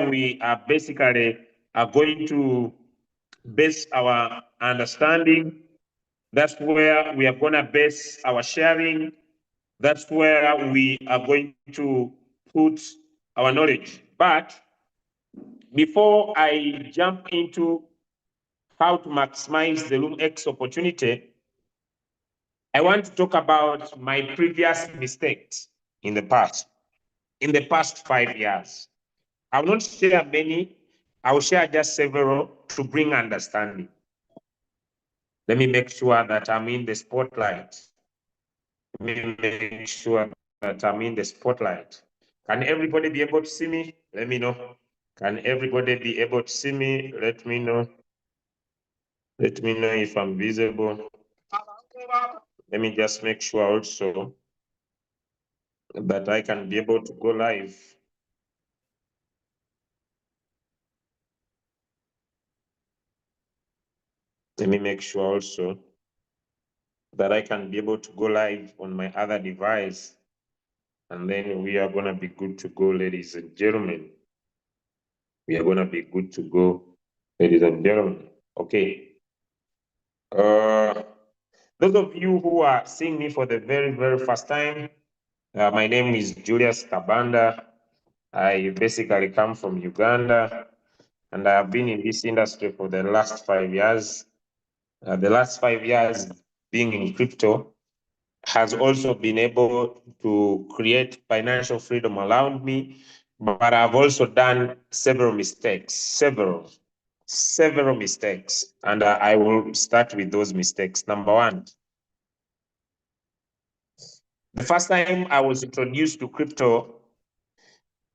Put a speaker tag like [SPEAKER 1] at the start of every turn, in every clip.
[SPEAKER 1] where we are basically going to base our understanding. That's where we are going to base our sharing. That's where we are going to put our knowledge. But before I jump into how to maximize the Loomx opportunity, I want to talk about my previous mistakes in the past 5 years. I will not share many, I will share just several to bring understanding. Let me make sure that I'm in the spotlight. Let me make sure that I'm in the spotlight. Can everybody be able to see me? Let me know. Can everybody be able to see me? Let me know. Let me know if I'm visible. Let me just make sure also that I can be able to go live. Let me make sure also that I can be able to go live on my other device. And then we are going to be good to go, ladies and gentlemen. We are going to be good to go, ladies and gentlemen. Okay. Those of you who are seeing me for the very, very first time, my name is Julius Kabanda. I basically come from Uganda, and I have been in this industry for the last 5 years. The last 5 years being in crypto has also been able to create financial freedom around me, but I've also done several mistakes, several mistakes, and I will start with those mistakes. Number one, the first time I was introduced to crypto,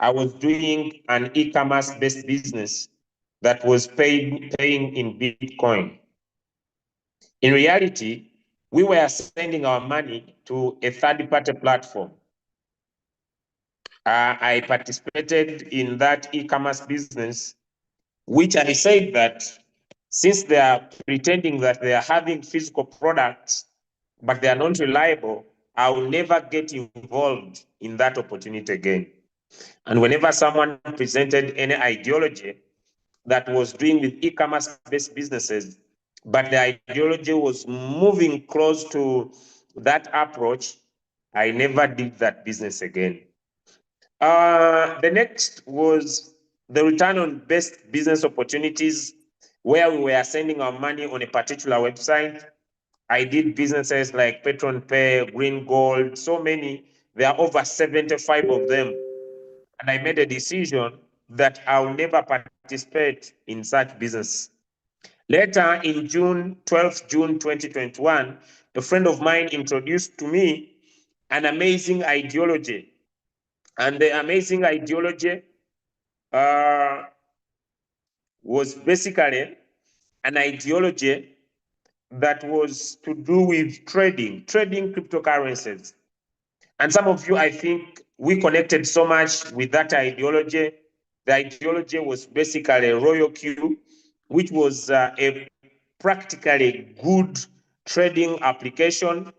[SPEAKER 1] I was doing an e-commerce based business that was paying in Bitcoin. In reality, we were sending our money to a third-party platform. I participated in that e-commerce business, which I said that since they are pretending that they are having physical products, but they are not reliable, I will never get involved in that opportunity again. And whenever someone presented any ideology that was doing with e-commerce based businesses, but the ideology was moving close to that approach, I never did that business again. The next was the return on best business opportunities, where we were sending our money on a particular website. I did businesses like Petron Pay, Green Gold, so many. There are over 75 of them. And I made a decision that I'll never participate in such business. Later, in June 2021, a friend of mine introduced to me an amazing ideology. And the amazing ideology was basically an ideology that was to do with trading cryptocurrencies. And some of you, I think, we connected so much with that ideology. The ideology was basically a Royal Q, which was a practically good trading application.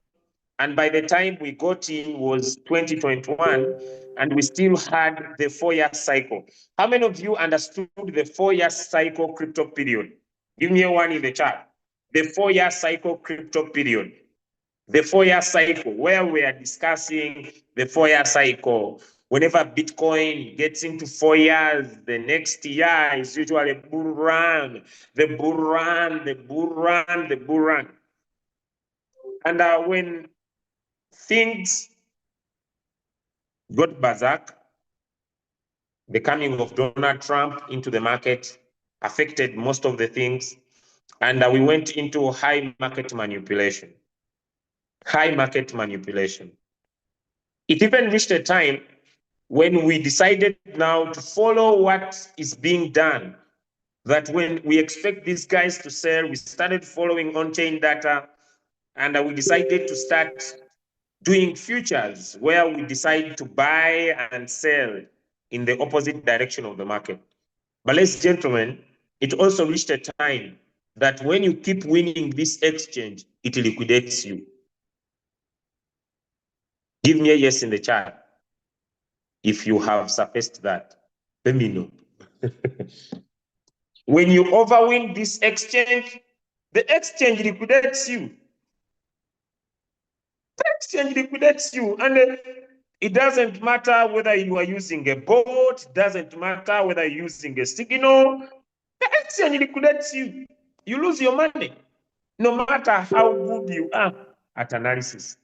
[SPEAKER 1] And by the time we got in was 2021, and we still had the 4-year cycle. How many of you understood the 4-year cycle crypto period? Give me a one in the chat. The 4-year cycle crypto period. The 4-year cycle, where we are discussing the 4-year cycle. Whenever Bitcoin gets into 4 years, the next year is usually a bull run, the bull run, the bull run, the bull run. And when things got berserk, the coming of Donald Trump into the market affected most of the things, and we went into high market manipulation. High market manipulation. It even reached a time when we decided now to follow what is being done, that when we expect these guys to sell, we started following on-chain data, and we decided to start doing futures where we decide to buy and sell in the opposite direction of the market. But ladies and gentlemen, it also reached a time that when you keep winning this exchange, it liquidates you. Give me a yes in the chat if you have surpassed that. Let me know. When you overwin this exchange, the exchange liquidates you. The exchange liquidates you. And it doesn't matter whether you are using a bot, it doesn't matter whether you're using a signal, the exchange liquidates you. You lose your money, no matter how good you are at analysis.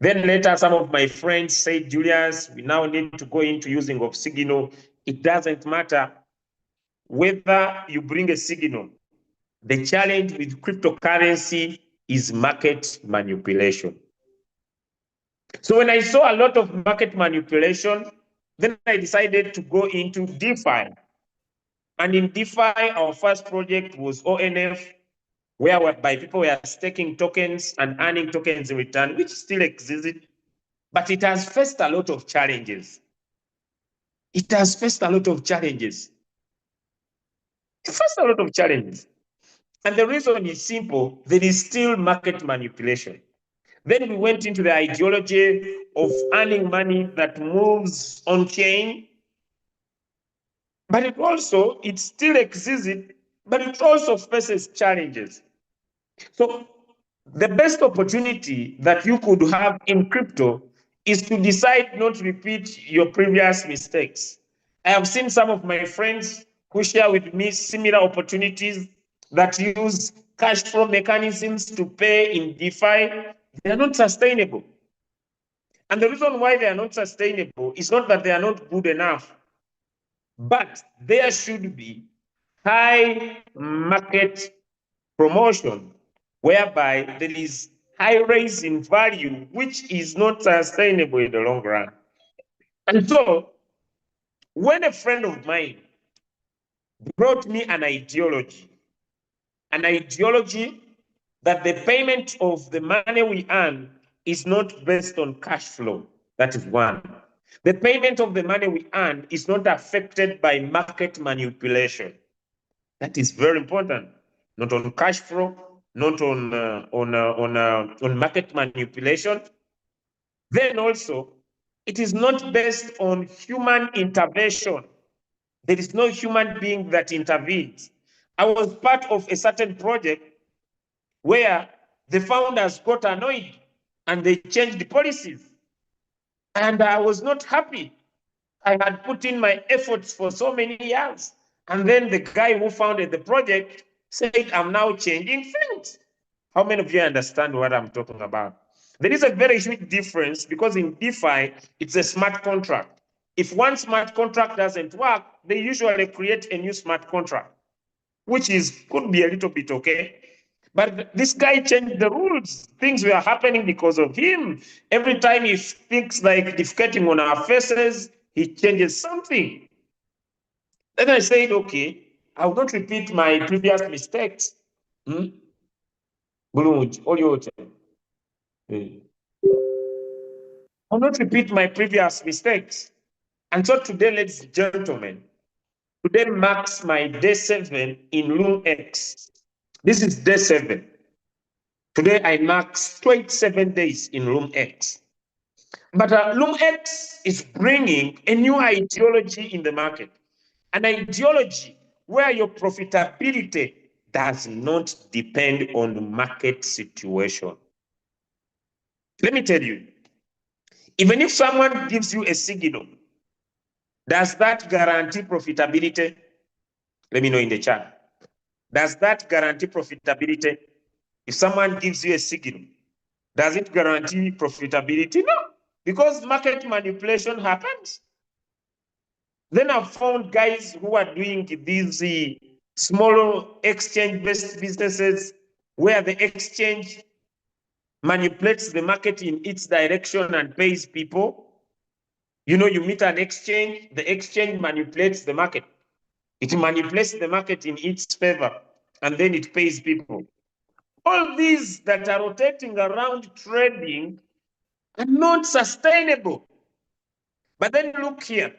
[SPEAKER 1] Then later, some of my friends say, Julius, we now need to go into using of signal. It doesn't matter whether you bring a signal. The challenge with cryptocurrency is market manipulation. So when I saw a lot of market manipulation, then I decided to go into DeFi. And in DeFi, our first project was ONF, whereby people were staking tokens and earning tokens in return, which still exists, but it has faced a lot of challenges. It has faced a lot of challenges. It faced a lot of challenges. And the reason is simple, there is still market manipulation. Then we went into the ideology of earning money that moves on chain, but it still exists, but it also faces challenges. So the best opportunity that you could have in crypto is to decide not to repeat your previous mistakes. I have seen some of my friends who share with me similar opportunities that use cash flow mechanisms to pay in DeFi. They are not sustainable. And the reason why they are not sustainable is not that they are not good enough, but there should be high market promotion, whereby there is high raise in value, which is not sustainable in the long run. And so, when a friend of mine brought me an ideology that the payment of the money we earn is not based on cash flow, that is one. The payment of the money we earn is not affected by market manipulation. That is very important. Not on cash flow, not on market manipulation. Then also, it is not based on human intervention. There is no human being that intervenes. I was part of a certain project where the founders got annoyed and they changed the policies. And I was not happy. I had put in my efforts for so many years. And then the guy who founded the project said, I'm now changing things. How many of you understand what I'm talking about? There is a very huge difference because in DeFi, it's a smart contract. If one smart contract doesn't work, they usually create a new smart contract, which could be a little bit okay. But this guy changed the rules. Things were happening because of him. Every time he thinks like defecating on our faces, he changes something. Then I said, okay, I will not repeat my previous mistakes. I'll not repeat my previous mistakes. And so today, ladies and gentlemen, today marks my day 7 in Loomx. This is day 7. Today I mark 27 days in Loomx. But Loomx is bringing a new ideology in the market, an ideology where your profitability does not depend on the market situation. Let me tell you, even if someone gives you a signal, does that guarantee profitability? Let me know in the chat. Does that guarantee profitability? If someone gives you a signal, does it guarantee profitability? No, because market manipulation happens. Then I've found guys who are doing these small exchange-based businesses where the exchange manipulates the market in its direction and pays people. You know, you meet an exchange, the exchange manipulates the market. It manipulates the market in its favor, and then it pays people. All these that are rotating around trading are not sustainable. But then look here.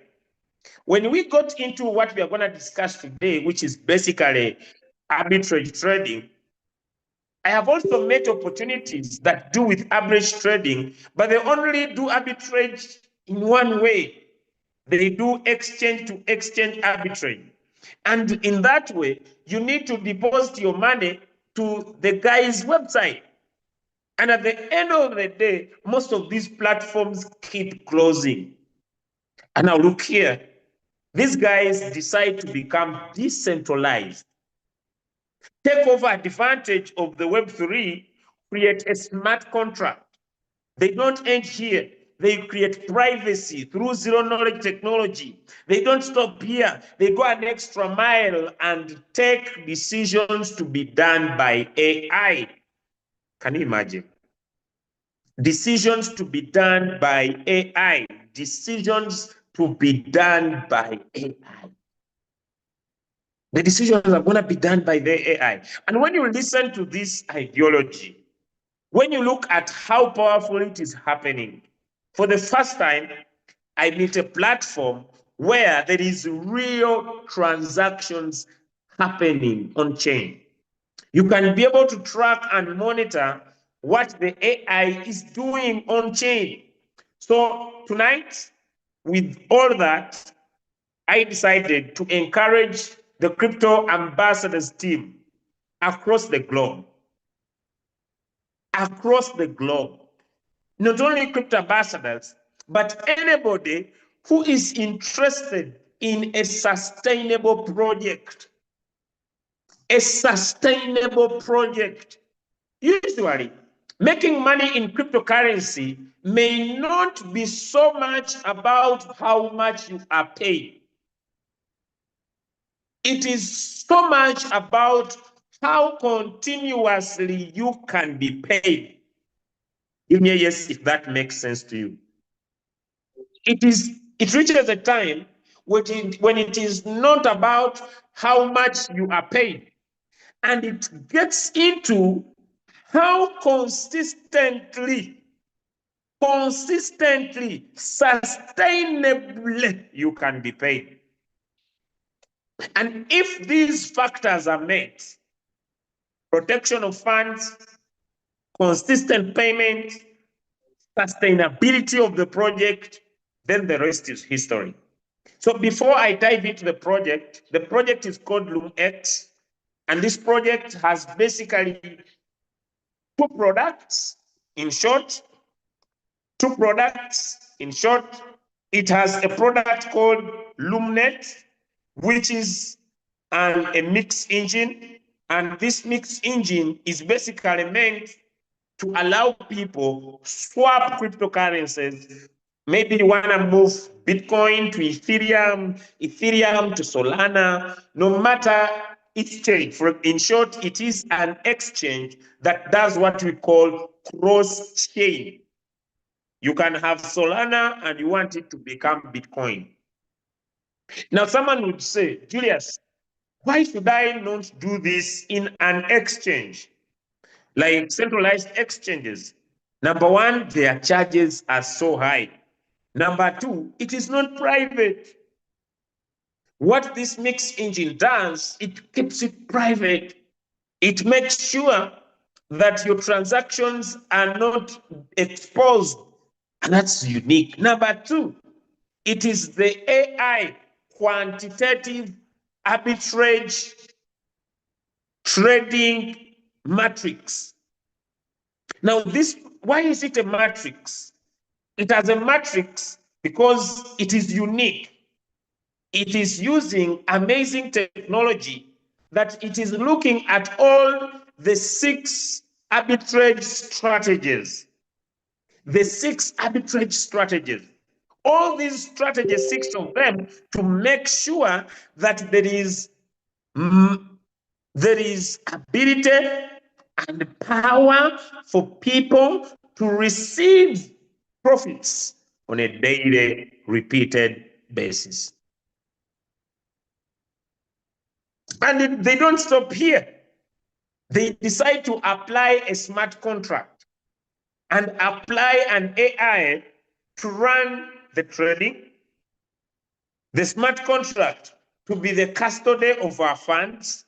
[SPEAKER 1] When we got into what we are going to discuss today, which is basically arbitrage trading, I have also met opportunities that do with average trading, but they only do arbitrage in one way. They do exchange to exchange arbitrage. And in that way, you need to deposit your money to the guy's website. And at the end of the day, most of these platforms keep closing. And now look here, these guys decide to become decentralized, take over advantage of the Web3, create a smart contract. They don't end here. They create privacy through zero knowledge technology. They don't stop here. They go an extra mile and take decisions to be done by AI. Can you imagine? Decisions to be done by AI. Decisions to be done by AI. The decisions are going to be done by the AI. And when you listen to this ideology, when you look at how powerful it is happening, for the first time, I meet a platform where there is real transactions happening on chain. You can be able to track and monitor what the AI is doing on chain. So tonight, with all that, I decided to encourage the crypto ambassadors team across the globe. Across the globe. Not only crypto ambassadors, but anybody who is interested in a sustainable project. A sustainable project. Usually, making money in cryptocurrency may not be so much about how much you are paid. It is so much about how continuously you can be paid. Give me a yes if that makes sense to you. It reaches a time when it is not about how much you are paid, and it gets into how consistently, sustainably you can be paid. And if these factors are met, protection of funds, consistent payment, sustainability of the project, then the rest is history. So before I dive into the project is called Loomx, and this project has basically two products. In short, it has a product called Loomnet, which is a mix engine, and this mix engine is basically meant to allow people swap cryptocurrencies. Maybe you want to move Bitcoin to Ethereum to Solana, no matter exchange. In short, it is an exchange that does what we call cross-chain. You can have Solana and you want it to become Bitcoin. Now, someone would say, Julius, why should I not do this in an exchange? Like centralized exchanges. Number one, their charges are so high. Number two, it is not private. What this mix engine does, it keeps it private. It makes sure that your transactions are not exposed. And that's unique. Number two, it is the AI quantitative arbitrage trading matrix. Now, why is it a matrix? It has a matrix because it is unique. It is using amazing technology that it is looking at all the 6 arbitrage strategies. The 6 arbitrage strategies. All these strategies, 6 of them, to make sure that there is ability and power for people to receive profits on a daily, repeated basis. And they don't stop here. They decide to apply a smart contract and apply an AI to run the trading, the smart contract to be the custody of our funds.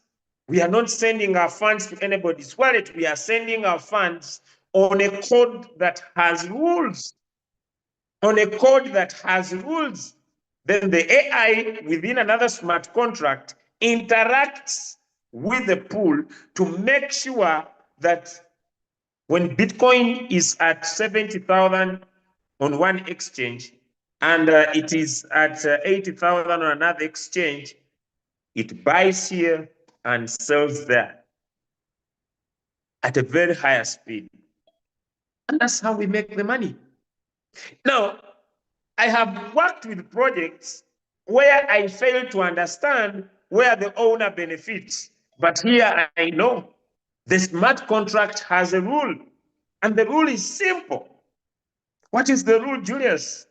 [SPEAKER 1] We are not sending our funds to anybody's wallet. We are sending our funds on a code that has rules. On a code that has rules. then the AI within another smart contract interacts with the pool to make sure that when Bitcoin is at 70,000 on one exchange and it is at 80,000 on another exchange, it buys here and sells there at a very higher speed. And that's how we make the money. Now, I have worked with projects where I fail to understand where the owner benefits. But here I know the smart contract has a rule, and the rule is simple. What is the rule, Julius?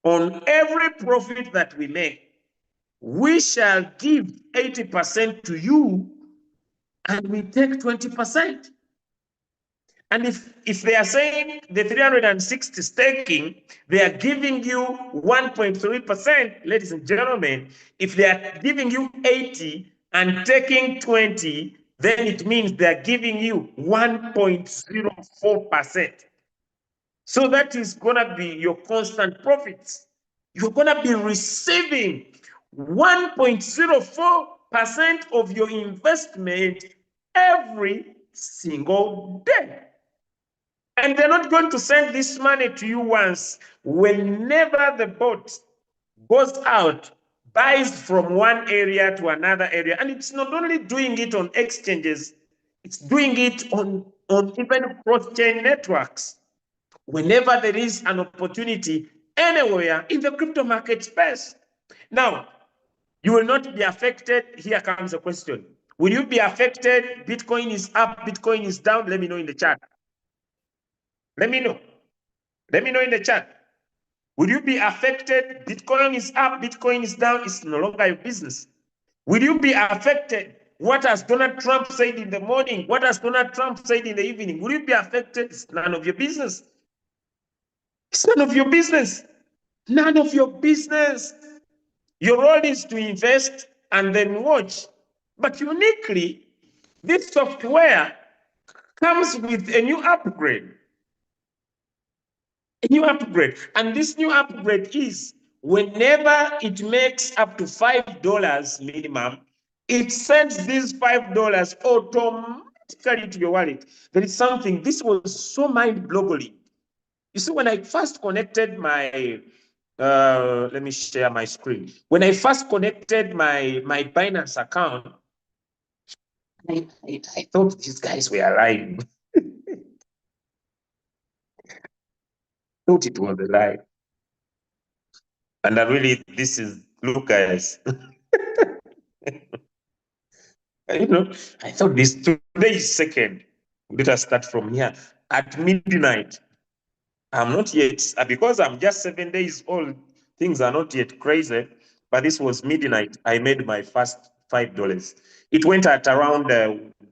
[SPEAKER 1] On every profit that we make, we shall give 80% to you, and we take 20%. And if they are saying the 360 staking, they are giving you 1.3%, ladies and gentlemen. If they are giving you 80 and taking 20, then it means they are giving you 1.04%. So that is going to be your constant profits. You're going to be receiving 1.04% of your investment every single day. And they're not going to send this money to you once. Whenever the boat goes out, buys from one area to another area, and it's not only doing it on exchanges, it's doing it on even cross-chain networks. Whenever there is an opportunity anywhere in the crypto market space. Now, you will not be affected. Here comes a question. Will you be affected? Bitcoin is up, Bitcoin is down. Let me know in the chat. Let me know. Let me know in the chat. Will you be affected? Bitcoin is up, Bitcoin is down. It's no longer your business. Will you be affected? What has Donald Trump said in the morning? What has Donald Trump said in the evening? Will you be affected? It's none of your business. It's none of your business. None of your business. Your role is to invest and then watch. But uniquely, this software comes with a new upgrade. A new upgrade. And this new upgrade is whenever it makes up to $5 minimum, it sends these $5 automatically to your wallet. There is something, this was so mind-boggling. You see, when I first connected my, let me share my screen. When I first connected my Binance account, I thought these guys were lying. Thought it was a lie. And I really, this is, look guys. You know, I thought this, today is second. Let us start from here. At midnight, I'm not yet, because I'm just 7 days old, things are not yet crazy, but this was midnight. I made my first $5. It went at around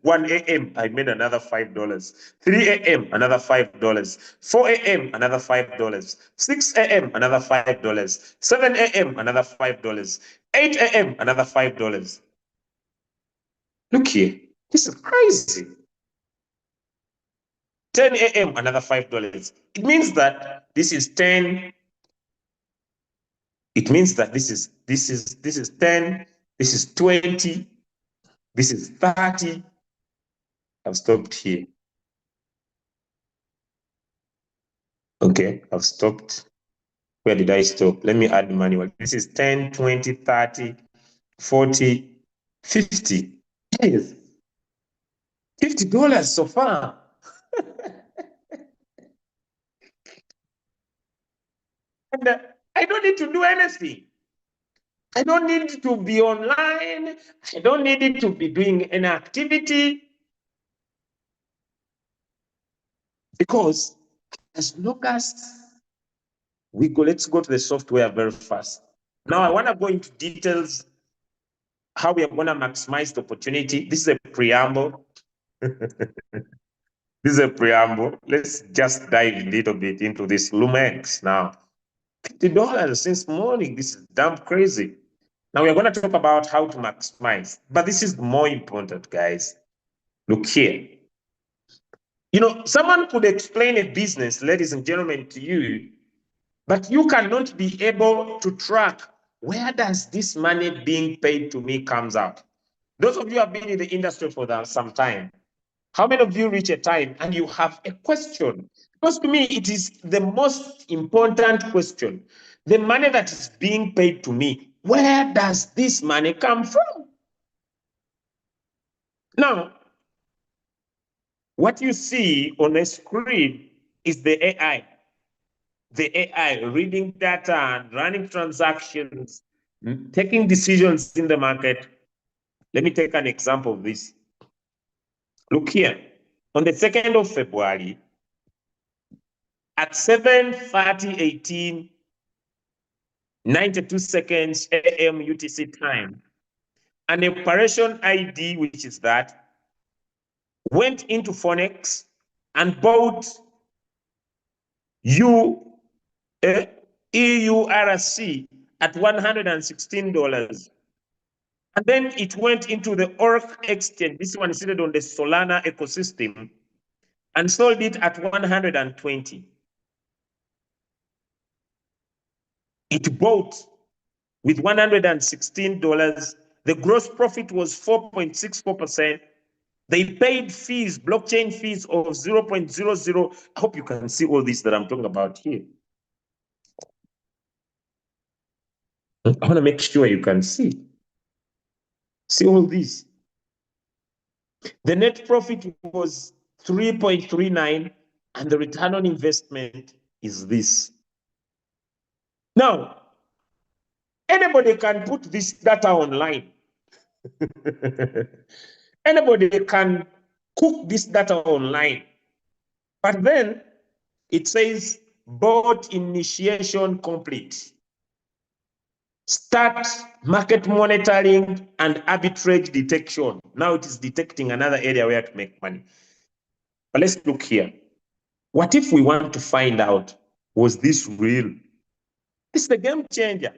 [SPEAKER 1] 1 a.m. I made another $5. 3 a.m. another $5. 4 a.m. another $5. 6 a.m. another $5. 7 a.m. another $5. 8 a.m. another $5. Look here, this is crazy. 10 a.m. another $5. It means that this is 10. It means that this is 10, this is 20, this is 30. I've stopped here. Okay, I've stopped. Where did I stop? Let me add manual. This is 10, 20, 30, 40, 50. Yes. $50 so far. And I don't need to do anything. I don't need to be online. I don't need to be doing any activity. Because as long as we go, let's go to the software very fast. Now I want to go into details how we are going to maximize the opportunity. This is a preamble. This is a preamble. Let's just dive a little bit into this Loomx now. $50 since morning. This is damn crazy. Now we're going to talk about how to maximize, but this is more important, guys. Look here. You know, someone could explain a business, ladies and gentlemen, to you, but you cannot be able to track where does this money being paid to me comes out? Those of you who have been in the industry for some time, how many of you reach a time and you have a question? Because to me, it is the most important question. The money that is being paid to me, where does this money come from? Now, what you see on a screen is the AI. The AI reading data and running transactions, taking decisions in the market. Let me take an example of this. Look here. On the 2nd of February, at 7:30 92 seconds AM UTC time, an operation ID, which is that, went into Phonex and bought EURC at $116. And then it went into the Oracle exchange. This one is seated on the Solana ecosystem and sold it at 120. It bought with $116. The gross profit was 4.64%. They paid fees, blockchain fees of 0.00. I hope you can see all this that I'm talking about here. I want to make sure you can see. See all this. The net profit was 3.39, and the return on investment is this. Now, anybody can put this data online. Anybody can cook this data online. But then it says board initiation complete. Start market monitoring and arbitrage detection. Now it is detecting another area where to make money. But let's look here. What if we want to find out, was this real? This is the game changer.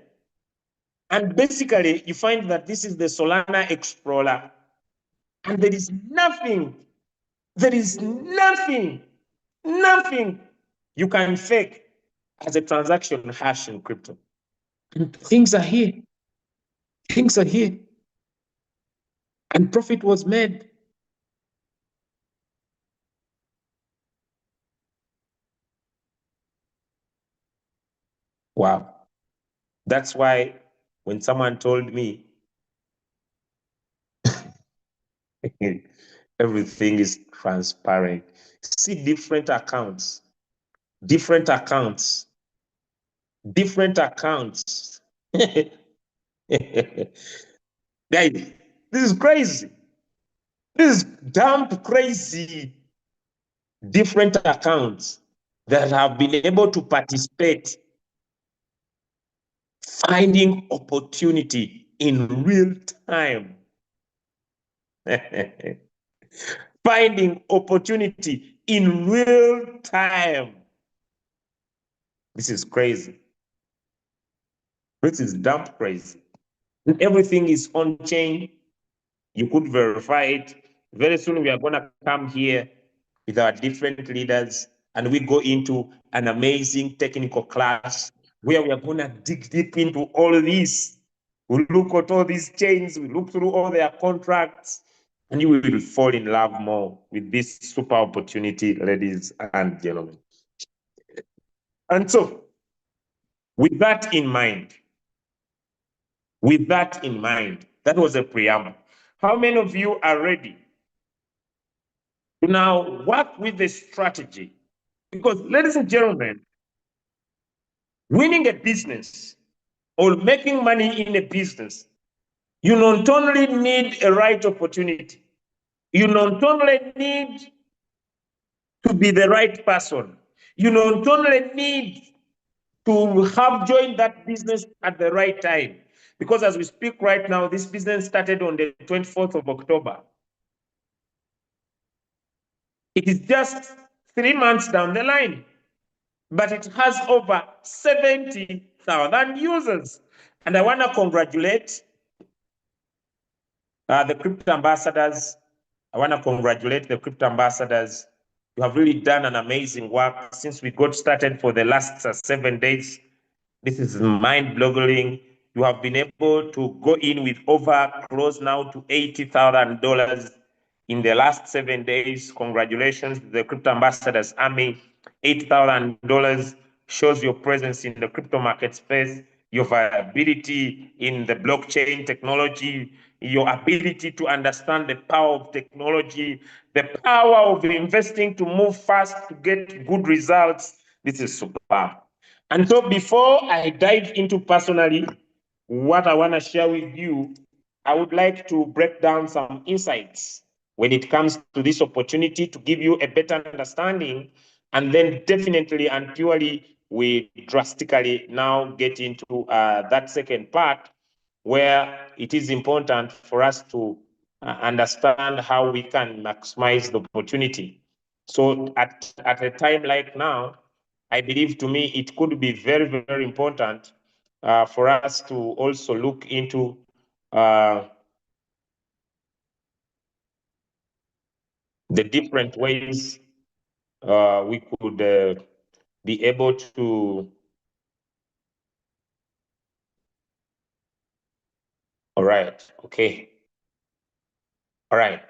[SPEAKER 1] And basically, you find that this is the Solana Explorer. And there is nothing you can fake as a transaction hash in crypto. And things are here. Things are here. And profit was made. Wow. That's why when someone told me everything is transparent, see different accounts, different accounts, different accounts. Guys, this is crazy. This is damn crazy. Different accounts that have been able to participate, finding opportunity in real time. Finding opportunity in real time. This is crazy. This is damn crazy. And everything is on chain. You could verify it. Very soon we are going to come here with our different leaders and we go into an amazing technical class where we are going to dig deep into all this. We look at all these chains, we look through all their contracts, and you will fall in love more with this super opportunity, ladies and gentlemen. And so, with that in mind, that was a preamble. How many of you are ready to now work with the strategy? Because, ladies and gentlemen, winning a business or making money in a business, you not only need a right opportunity, you not only need to be the right person, you not only need to have joined that business at the right time. Because as we speak right now, this business started on the 24th of October. It is just 3 months down the line, but it has over 70,000 users. And I want to congratulate the crypto ambassadors. I want to congratulate the crypto ambassadors. You have really done an amazing work since we got started for the last 7 days. This is mind-boggling. you have been able to go in with over close now to $80,000 in the last 7 days. Congratulations, the Crypto Ambassadors Army. $80,000 shows your presence in the crypto market space, your viability in the blockchain technology, your ability to understand the power of technology, the power of investing to move fast to get good results. This is superb. And so before I dive into personally what I want to share with you, I would like to break down some insights when it comes to this opportunity to give you a better understanding. And then definitely and purely, we drastically now get into that second part where it is important for us to understand how we can maximize the opportunity. So at a time like now, I believe to me it could be very, very important for us to also look into the different ways we could be able to. All right, okay. All right.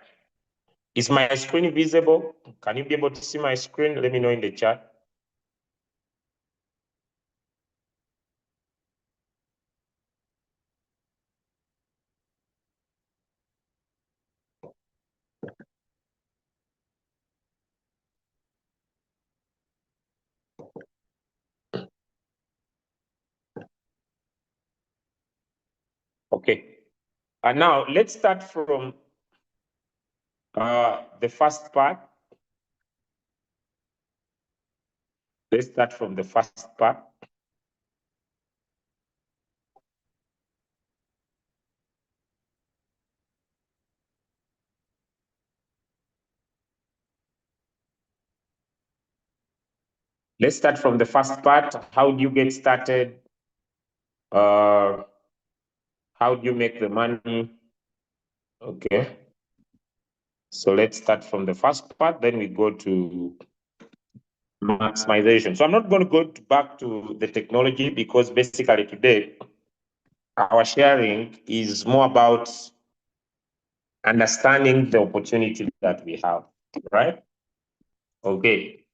[SPEAKER 1] Is my screen visible? Can you be able to see my screen? Let me know in the chat. Okay. And now let's start from the first part. Let's start from the first part. Let's start from the first part. How do you get started? How do you make the money? Okay. So let's start from the first part, then we go to maximization. So I'm not going to go back to the technology because basically today our sharing is more about understanding the opportunity that we have, right? Okay.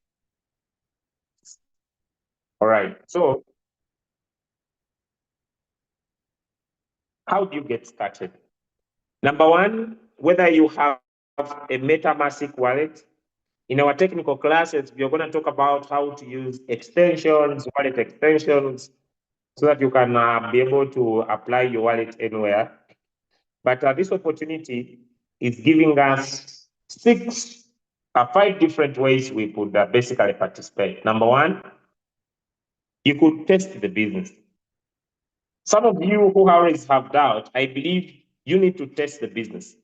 [SPEAKER 1] All right. So how do you get started? Number one, whether you have a MetaMask wallet. In our technical classes, we are going to talk about how to use extensions, wallet extensions, so that you can be able to apply your wallet anywhere. But this opportunity is giving us five different ways we could basically participate. Number one, you could test the business. Some of you who always have doubt, I believe you need to test the business.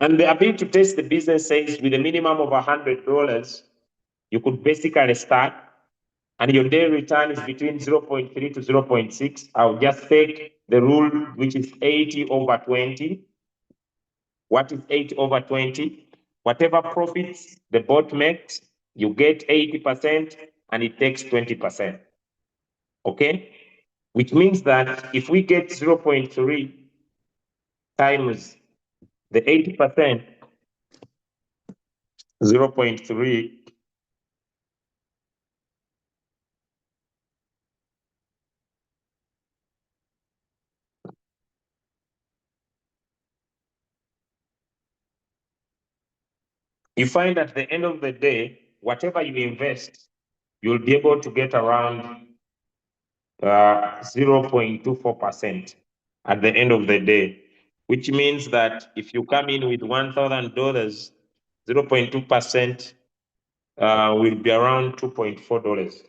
[SPEAKER 1] And the ability to test the business says with a minimum of $100, you could basically start, and your daily return is between 0.3 to 0.6. I'll just take the rule, which is 80 over 20. What is 80 over 20? Whatever profits the bot makes, you get 80% and it takes 20%. Okay? Which means that if we get 0.3 times the 80%, 0.3, you find at the end of the day, whatever you invest, you'll be able to get around 0.24% at the end of the day, which means that if you come in with $1,000, 0.2% will be around $2.4.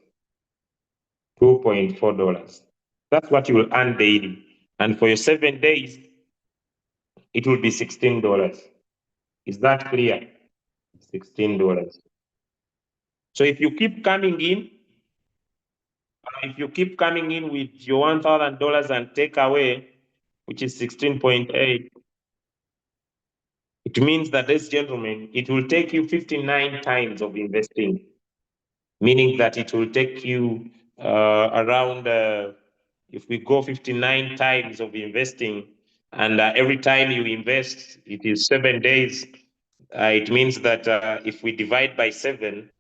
[SPEAKER 1] $2.4. That's what you will earn daily. And for your 7 days, it will be $16. Is that clear? $16. So if you keep coming in, with your $1,000 and take away, which is 16.8, it means that, ladies and gentlemen, it will take you 59 times of investing, meaning that it will take you around if we go 59 times of investing, and every time you invest, it is 7 days, it means that if we divide by 7,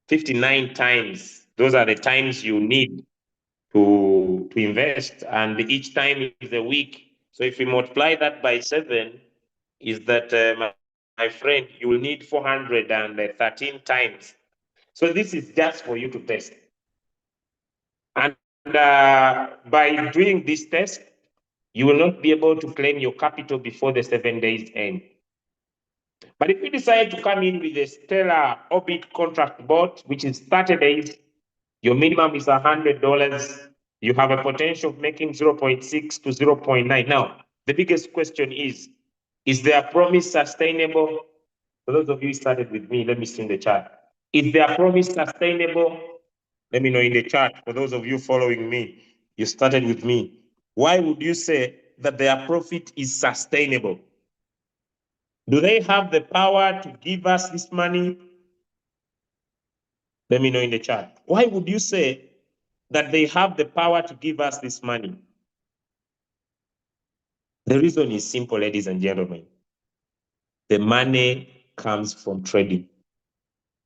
[SPEAKER 1] 59 times, those are the times you need to invest, and each time is a week. So if we multiply that by 7, is that, my friend, you will need 413 times. So this is just for you to test. And by doing this test, you will not be able to claim your capital before the 7 days end. But if you decide to come in with a stellar orbit contract bot, which is 30 days, your minimum is $100. You have a potential of making 0.6 to 0.9. Now, the biggest question is their promise sustainable? For those of you who started with me, let me see in the chat. Is their promise sustainable? Let me know in the chat. For those of you following me, you started with me. Why would you say that their profit is sustainable? Do they have the power to give us this money? Let me know in the chat. Why would you say that they have the power to give us this money? The reason is simple, ladies and gentlemen. The money comes from trading.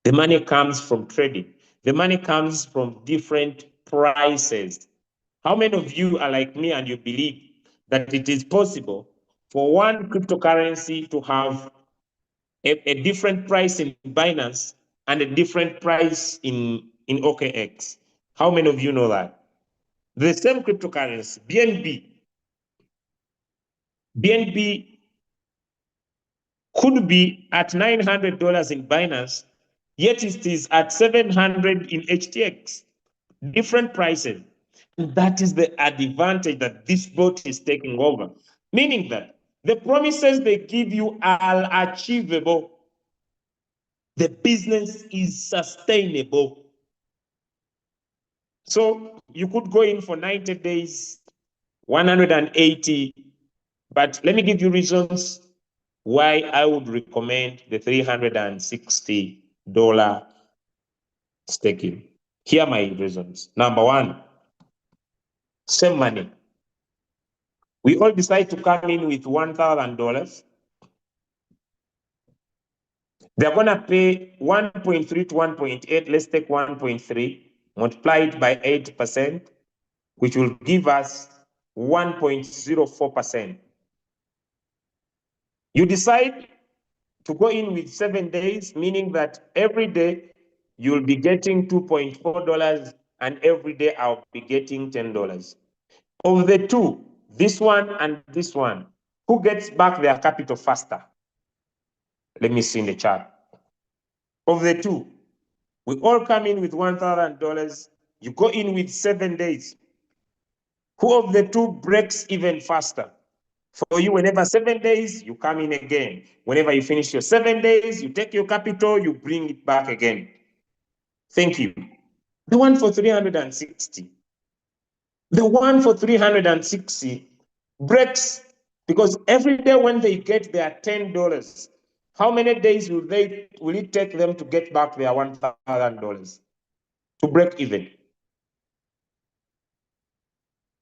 [SPEAKER 1] The money comes from trading. The money comes from different prices. How many of you are like me and you believe that it is possible for one cryptocurrency to have a different price in Binance and a different price in OKX? How many of you know that? The same cryptocurrency, BNB could be at $900 in Binance, yet it is at 700 in HTX. Different prices. And that is the advantage that this bot is taking over, meaning that the promises they give you are achievable. The business is sustainable. So you could go in for 90 days, 180, but let me give you reasons why I would recommend the $360 staking. Here are my reasons. Number one, same money. We all decide to come in with $1,000. They're going to pay 1.3 to 1.8. Let's take 1.3, multiply it by 8%, which will give us 1.04%. You decide to go in with 7 days, meaning that every day you'll be getting $2.4, and every day I'll be getting $10. Of the two, this one and this one, who gets back their capital faster? Let me see in the chart. Of the two, we all come in with $1,000. You go in with 7 days. Who of the two breaks even faster? For you, whenever 7 days, you come in again. Whenever you finish your 7 days, you take your capital, you bring it back again. Thank you. The one for 360. The one for 360 breaks because every day when they get their $10, how many days will it take them to get back their $1,000 to break even?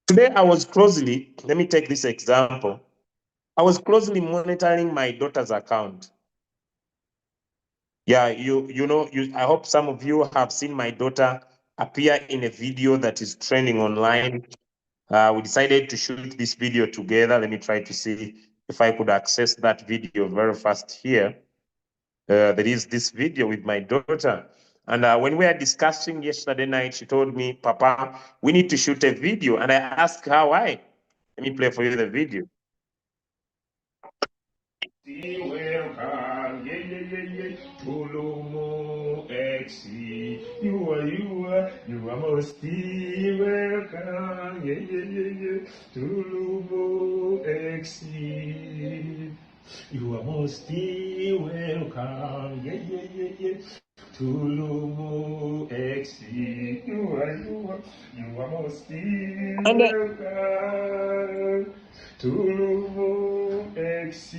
[SPEAKER 1] Today I was closely, let me take this example. I was closely monitoring my daughter's account. Yeah, I hope some of you have seen my daughter appear in a video that is trending online. We decided to shoot this video together. Let me try to see if I could access that video very fast here. There is this video with my daughter. And when we were discussing yesterday night, she told me, Papa, we need to shoot a video. And I asked her why. Let me play for you the video. Welcome, to Loomx. You are most welcome, to Loomx. You are most welcome, to Loomx. You are most welcome to Loomx.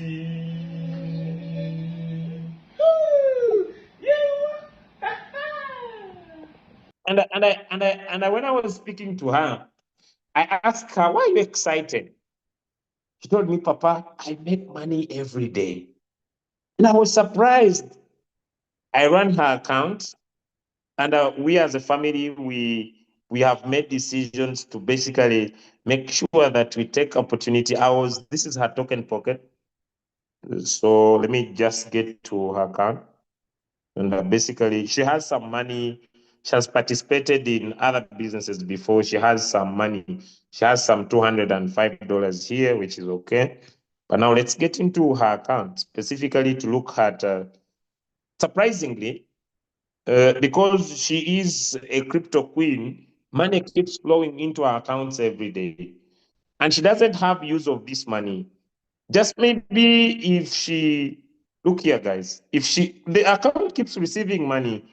[SPEAKER 1] And when I was speaking to her, I asked her, why are you excited? She told me, Papa, I make money every day. And I was surprised. I ran her account, and we as a family, we have made decisions to basically make sure that we take opportunity. This is her token pocket. So let me just get to her account. And basically, she has some money. She has participated in other businesses before. She has some money. She has some $205 here, which is okay. But now let's get into her account specifically to look at, surprisingly, because she is a crypto queen, money keeps flowing into her accounts every day. And she doesn't have use of this money. Just maybe if she, look here, guys, the account keeps receiving money,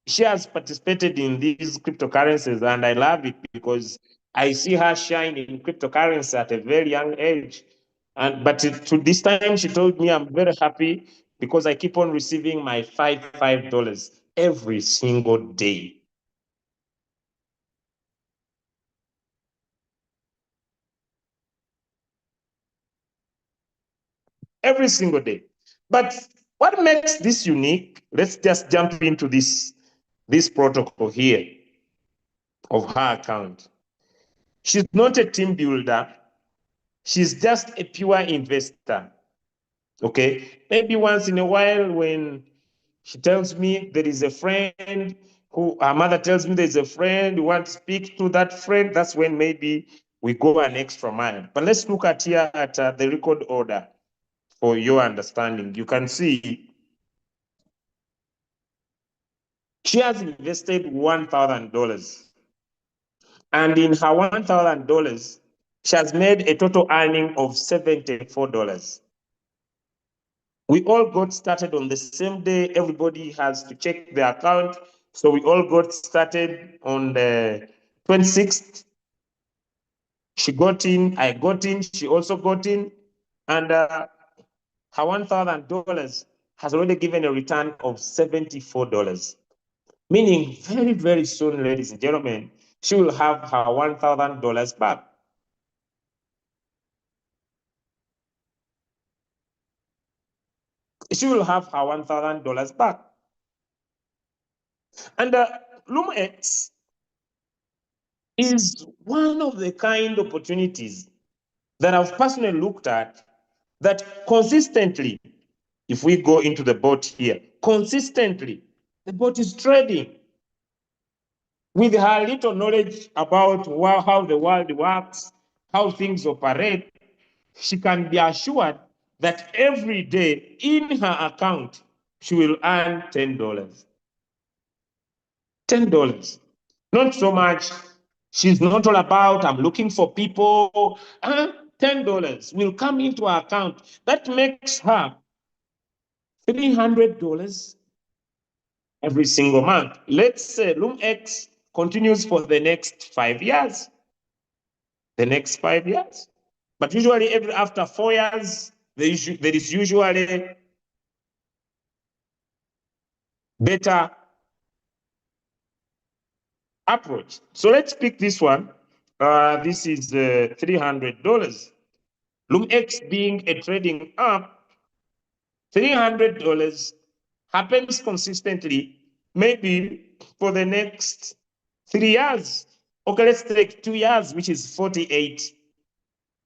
[SPEAKER 1] she has participated in these cryptocurrencies, and I love it because I see her shine in cryptocurrency at a very young age. But to this time, she told me, I'm very happy because I keep on receiving my $5 every single day. Every single day. But what makes this unique? Let's just jump into this protocol here of her account. She's not a team builder. She's just a pure investor. Okay. Maybe once in a while, when she tells me there is a friend who her mother tells me there's a friend who wants to speak to that friend, that's when maybe we go an extra mile. But let's look at here at the record order for your understanding. You can see she has invested $1,000. And in her $1,000, she has made a total earning of $74. We all got started on the same day. Everybody has to check their account. So we all got started on the 26th. She got in, I got in, she also got in. And her $1,000 has already given a return of $74. Meaning very, very soon, ladies and gentlemen, she will have her $1,000 back. She will have her $1,000 back. And Loomx is one of the kind of opportunities that I've personally looked at that consistently, if we go into the bot here, consistently, the bot is trading. With her little knowledge about how the world works, how things operate, she can be assured that every day in her account, she will earn $10. $10. Not so much. She's not all about, I'm looking for people. $10 will come into her account. That makes her $300 every single month. Let's say Loomx continues for the next 5 years. The next 5 years. But usually after 4 years, there is usually better approach. So let's pick this one. This is $300. Loomx being a trading app, $300 happens consistently, maybe for the next 3 years. Okay, let's take 2 years, which is 48.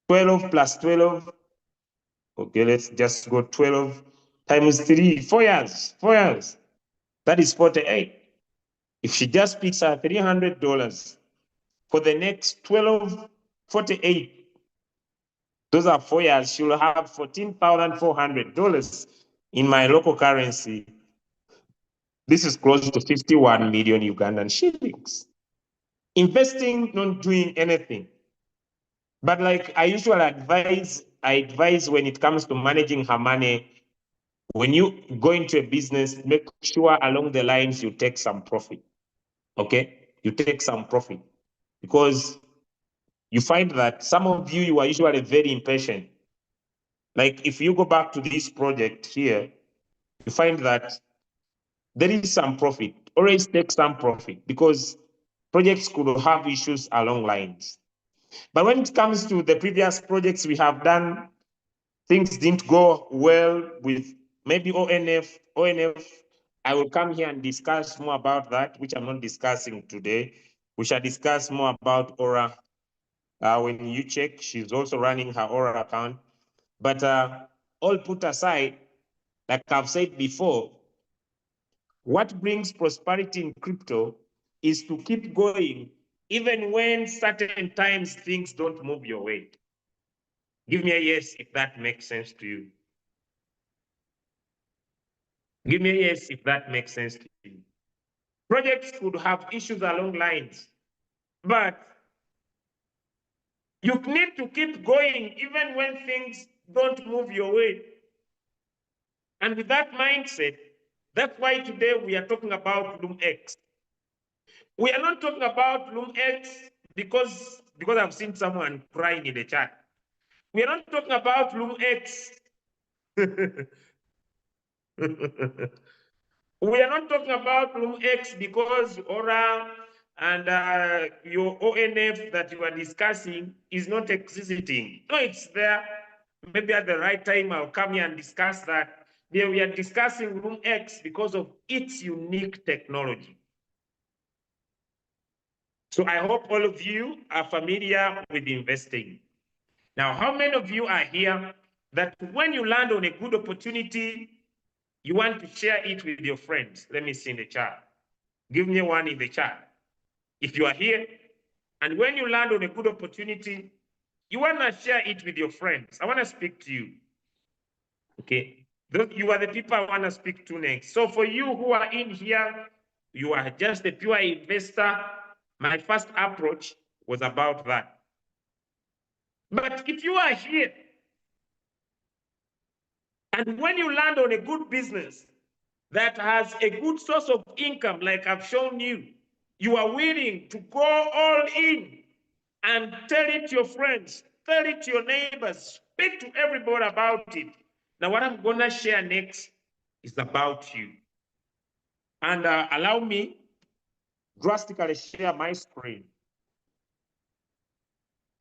[SPEAKER 1] 12 plus 12. Okay, let's just go 12 times 3. 4 years. 4 years. That is 48. If she just picks her $300 for the next 12, 48, those are 4 years, she will have $14,400 in my local currency. This is close to 51 million Ugandan shillings. Investing, not doing anything. But like I usually advise when it comes to managing her money, when you go into a business, make sure along the lines you take some profit. Okay? You take some profit. Because you find that some of you are usually very impatient. Like if you go back to this project here, you find that there is some profit. Always take some profit because projects could have issues along lines. But when it comes to the previous projects we have done, things didn't go well with maybe ONF. I will come here and discuss more about that, which I'm not discussing today. We shall discuss more about Aura. When you check, she's also running her Aura account. But all put aside, like I've said before, what brings prosperity in crypto is to keep going, even when certain times things don't move your way. Give me a yes if that makes sense to you. Give me a yes if that makes sense to you. Projects could have issues along lines, but you need to keep going even when things don't move your way. And with that mindset, that's why today we are talking about Loomx. We are not talking about Loomx because I've seen someone crying in the chat. We are not talking about Loomx. We are not talking about Loomx because Aura and your ONF that you are discussing is not existing. No, it's there. Maybe at the right time I'll come here and discuss that. Here we are discussing Loomx because of its unique technology. So I hope all of you are familiar with investing. Now, how many of you are here that when you land on a good opportunity, you want to share it with your friends? Let me see in the chat. Give me one in the chat. If you are here, and when you land on a good opportunity, you want to share it with your friends. I want to speak to you. Okay. You are the people I want to speak to next. So for you who are in here, you are just a pure investor. My first approach was about that. But if you are here, and when you land on a good business that has a good source of income, like I've shown you, you are willing to go all in and tell it to your friends, tell it to your neighbors, speak to everybody about it. Now, what I'm going to share next is about you. And allow me drastically share my screen.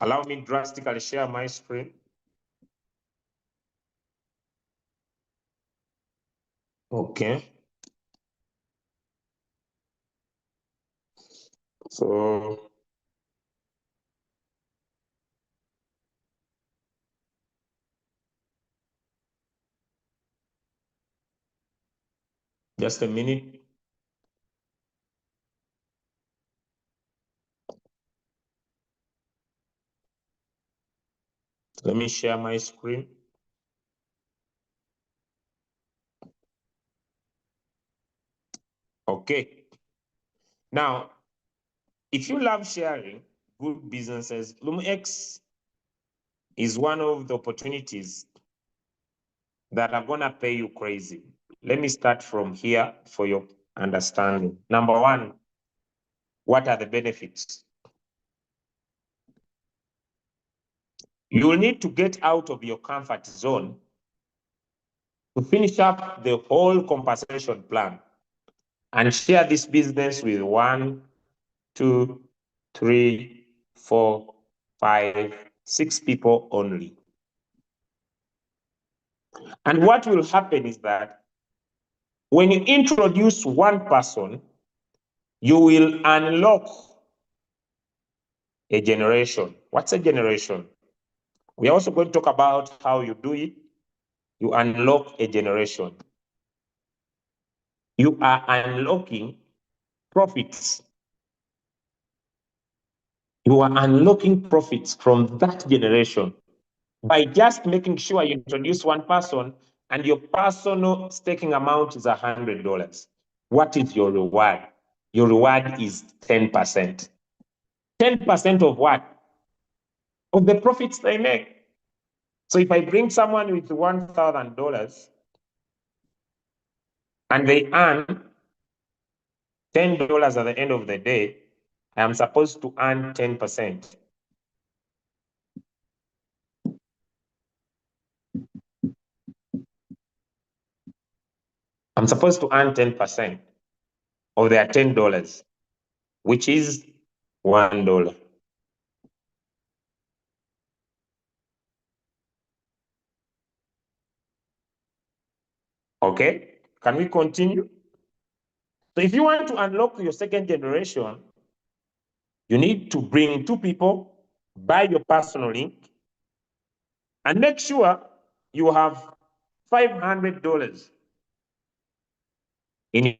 [SPEAKER 1] Allow me drastically share my screen. Okay. So just a minute. Let me share my screen. Okay. Now, if you love sharing good businesses, Loomx is one of the opportunities that are going to pay you crazy. Let me start from here for your understanding. Number one, what are the benefits? You will need to get out of your comfort zone to finish up the whole compensation plan and share this business with 1, 2, 3, 4, 5, 6 people only. And what will happen is that when you introduce one person, you will unlock a generation. What's a generation? We are also going to talk about how you do it. You unlock a generation. You are unlocking profits. You are unlocking profits from that generation by just making sure you introduce one person and your personal staking amount is $100. What is your reward? Your reward is 10%. 10% of what? Of the profits they make. So if I bring someone with $1,000 and they earn $10 at the end of the day, I am supposed to earn 10%. I'm supposed to earn 10% of their $10, which is $1. Okay, can we continue? So if you want to unlock your second generation, you need to bring two people, buy your personal link, and make sure you have $500 in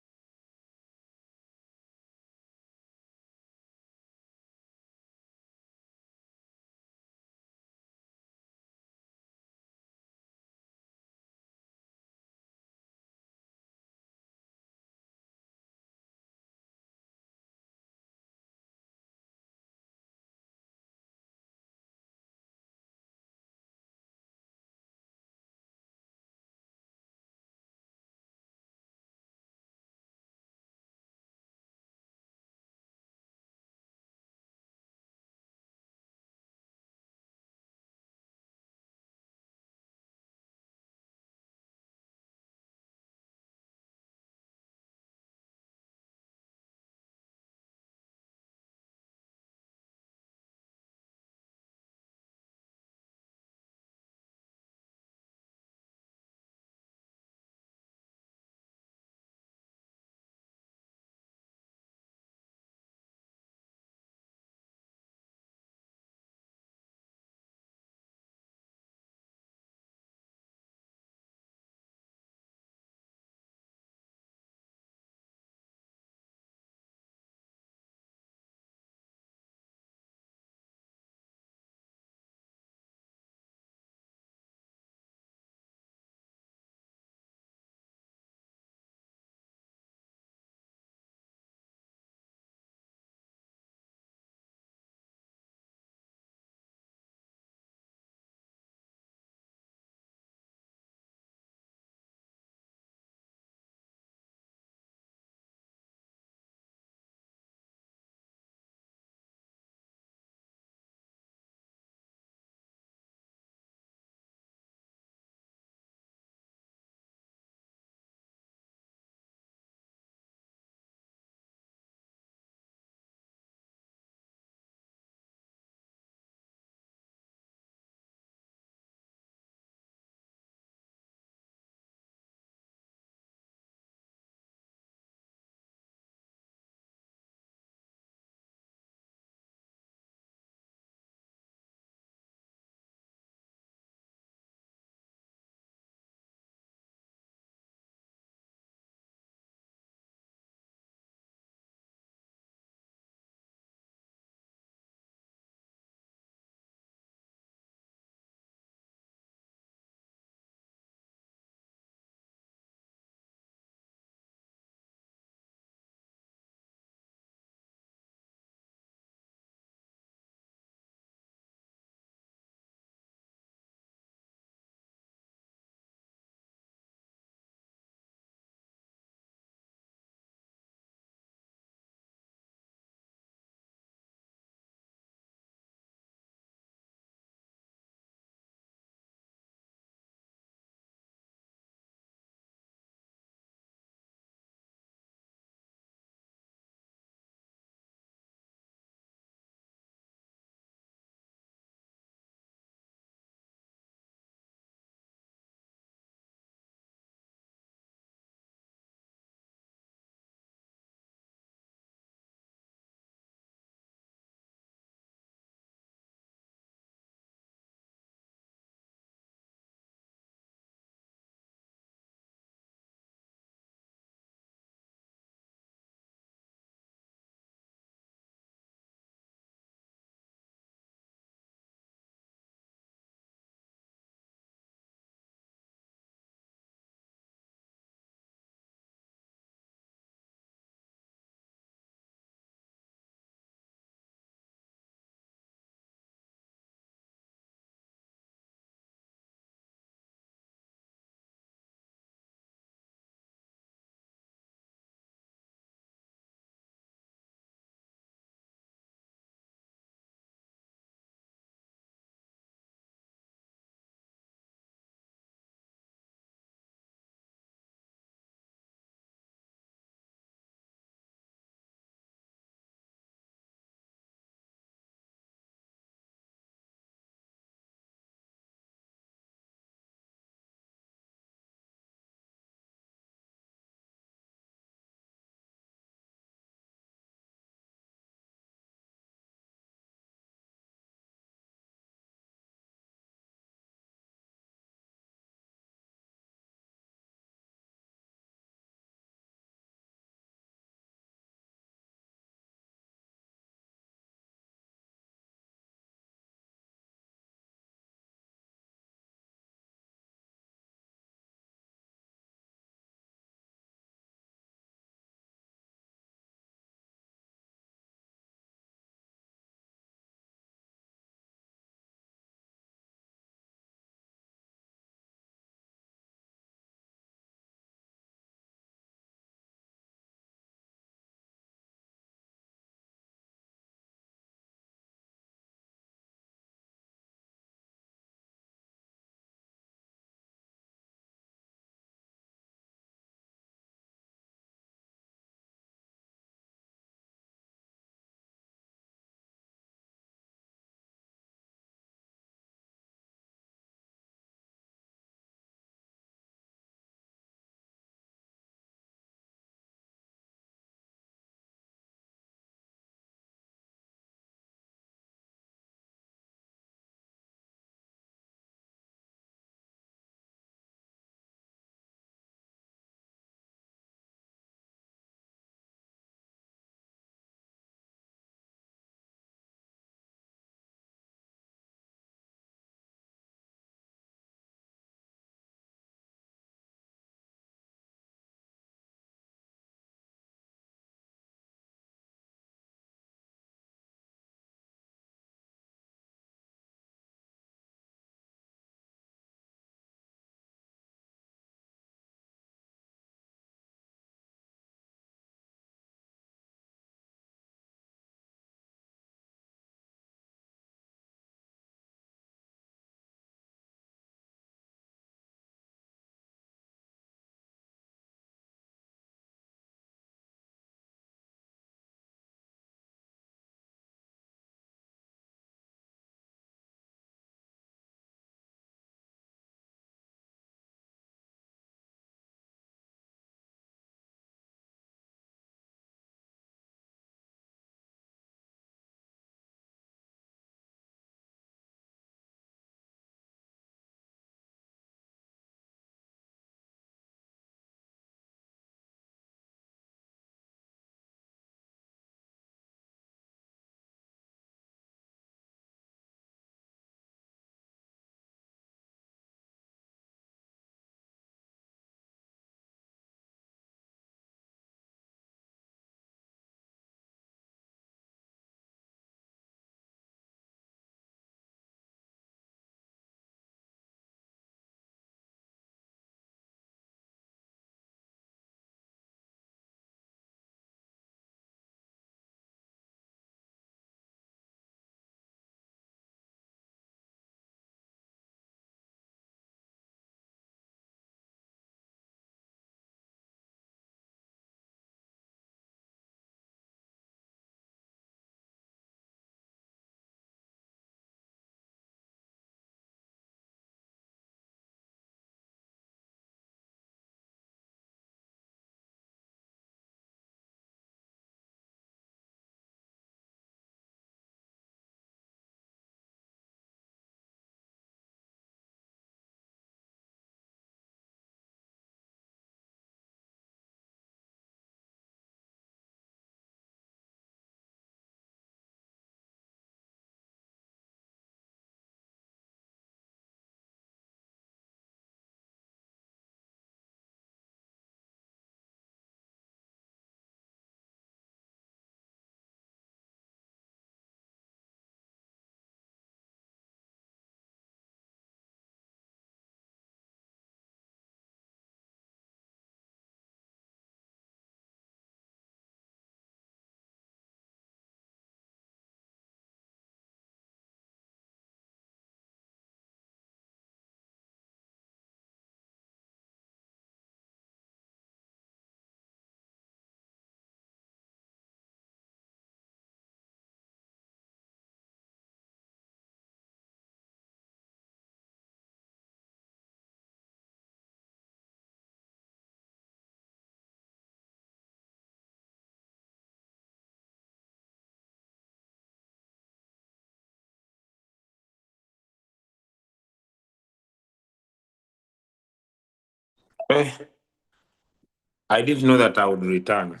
[SPEAKER 2] I didn't know that I would return,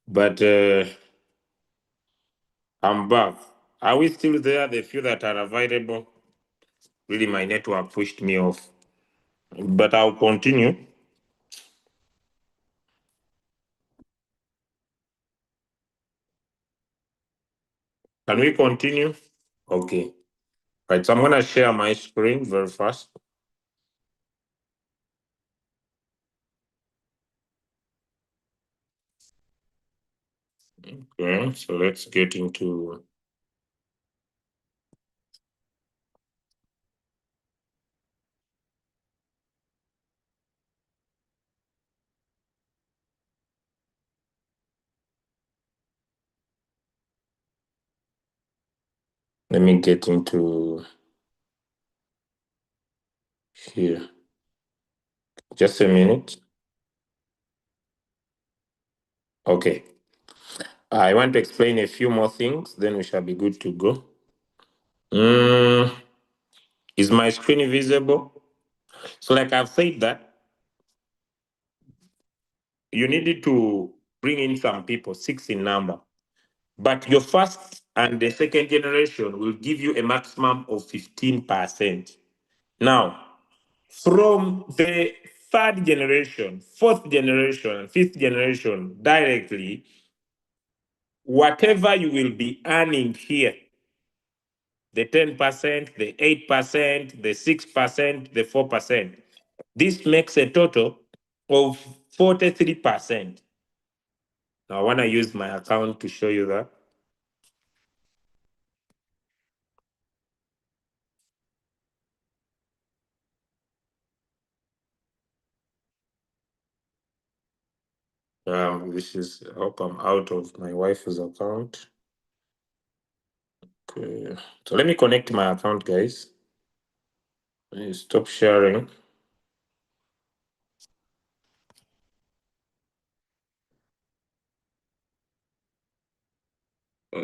[SPEAKER 2] but I'm back. Are we still there? The few that are available? Really, my network pushed me off, but I'll continue. Can we continue? Okay. Right. So I'm going to share my screen very fast. Okay. So let's get into. Let me get into here. Just a minute. Okay. I want to explain a few more things, then we shall be good to go. Is my screen visible? So, like I've said that you needed to bring in some people, 6 in number. But your first and the second generation will give you a maximum of 15%. Now, from the third generation, fourth generation, fifth generation, directly, whatever you will be earning here, the 10%, the 8%, the 6%, the 4%, this makes a total of 43%. Now, I want to use my account to show you that. This is, I hope I'm out of my wife's account. Okay. So let me connect my account, guys. Let me stop sharing.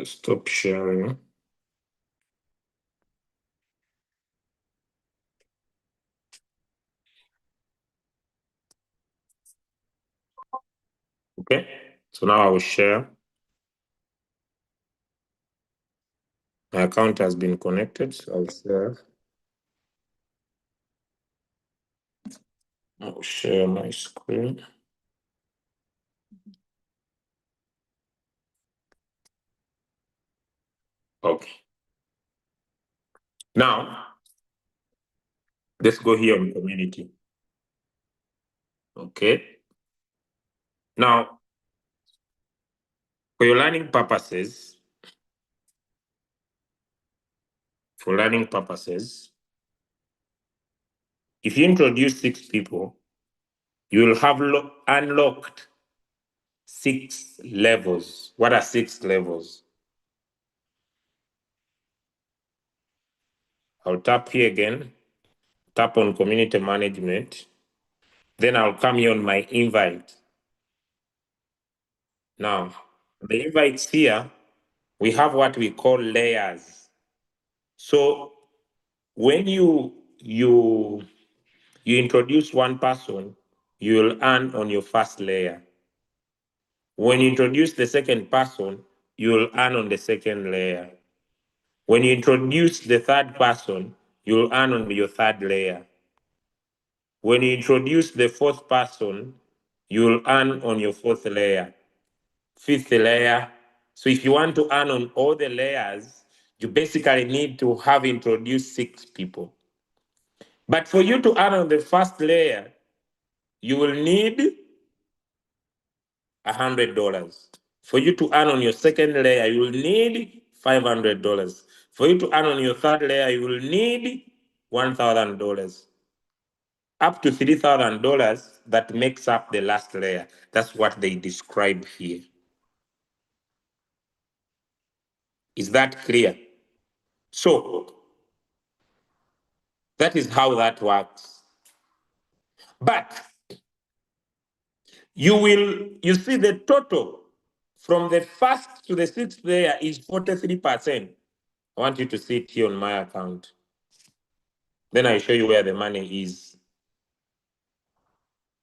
[SPEAKER 2] Stop sharing. Okay. So now I will share. My account has been connected. So I'll share. I'll share my screen. Okay. Now, let's go here on community. Okay. Now, for your learning purposes, if you introduce 6 people, you will have unlocked 6 levels. What are 6 levels? I'll tap here again, tap on community management. Then I'll come here on my invite. Now, the invites here, we have what we call layers. So when you introduce one person, you will earn on your first layer. When you introduce the second person, you will earn on the second layer. When you introduce the third person, you'll earn on your third layer. When you introduce the fourth person, you'll earn on your fourth layer, fifth layer. So if you want to earn on all the layers, you basically need to have introduced 6 people. But for you to earn on the first layer, you will need $100. For you to earn on your second layer, you will need $500. For you to earn on your third layer, you will need $1,000. Up to $3,000 that makes up the last layer. That's what they describe here. Is that clear? So that is how that works. But you see the total from the first to the 6th layer is 43%. I want you to see it here on my account. Then I show you where the money is.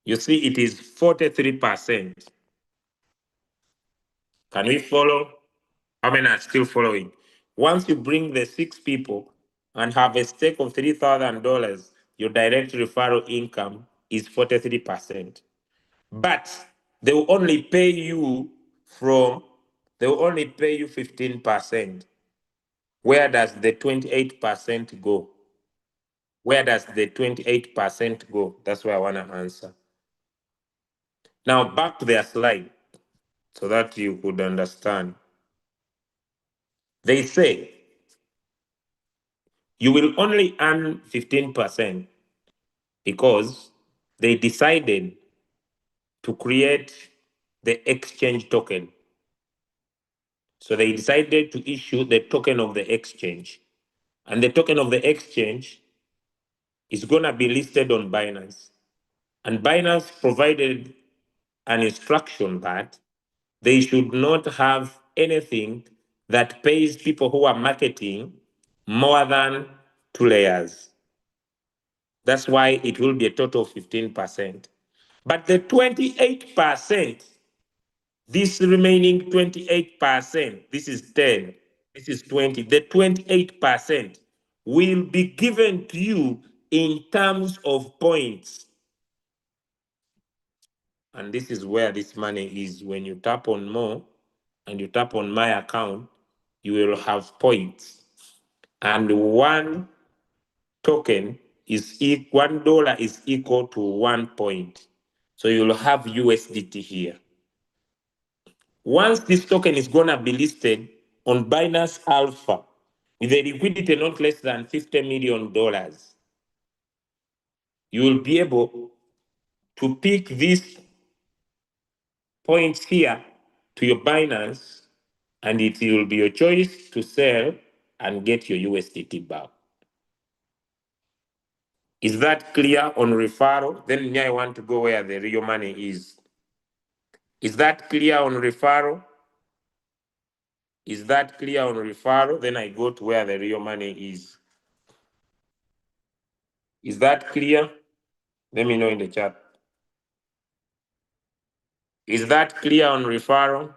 [SPEAKER 2] You see, it is 43%. Can we follow? How many are still following? Once you bring the 6 people and have a stake of $3,000, your direct referral income is 43%. But they will only pay you from, they will only pay you 15%. Where does the 28% go? Where does the 28% go? That's where I want to answer. Now back to their slide so that you could understand. They say you will only earn 15% because they decided to create the exchange token. So they decided to issue the token of the exchange. And the token of the exchange is going to be listed on Binance. And Binance provided an instruction that they should not have anything that pays people who are marketing more than 2 layers. That's why it will be a total of 15%. But the 28%, this remaining 28%, this is 10, this is 20, the 28% will be given to you in terms of points. And this is where this money is. When you tap on more and you tap on my account, you will have points. And one token is $1 is equal to 1 point. So you'll have USDT here. Once this token is gonna be listed on Binance Alpha with a liquidity not less than $50 million, you will be able to pick these points here to your Binance, and it will be your choice to sell and get your USDT back. Is that clear on referral? Then I want to go where the real money is. Is that clear on referral? Is that clear on referral? Then I go to where the real money is. Is that clear? Let me know in the chat. Is that clear on referral?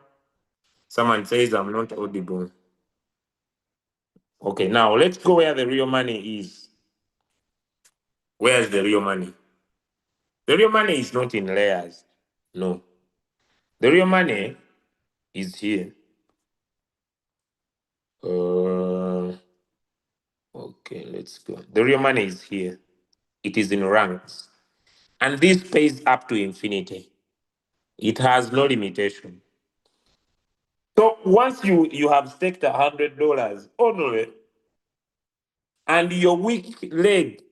[SPEAKER 2] Someone says I'm not audible. Okay, now let's go where the real money is. Where's the real money? The real money is not in layers. No. The real money is here. Okay, let's go. The real money is here. It is in ranks. And this pays up to infinity. It has no limitation. So once you have staked $100 only, and your weak leg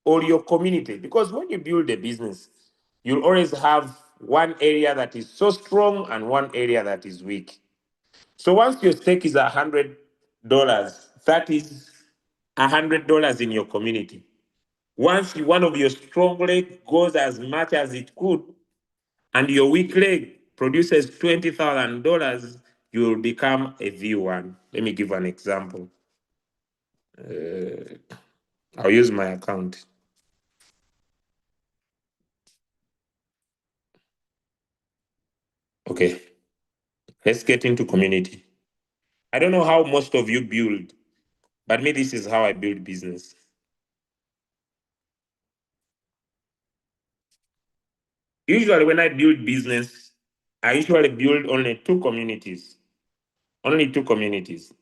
[SPEAKER 2] or your community, because when you build a business, you'll always have one area that is so strong and one area that is weak. So once your stake is $100, that is $100 in your community. Once one of your strong leg goes as much as it could, and your weak leg produces $20,000, you will become a V1. Let me give an example. I'll use my account. Okay, let's get into community. I don't know how most of you build, but me, this is how I build business. Usually when I build business, I usually build only 2 communities. Only 2 communities.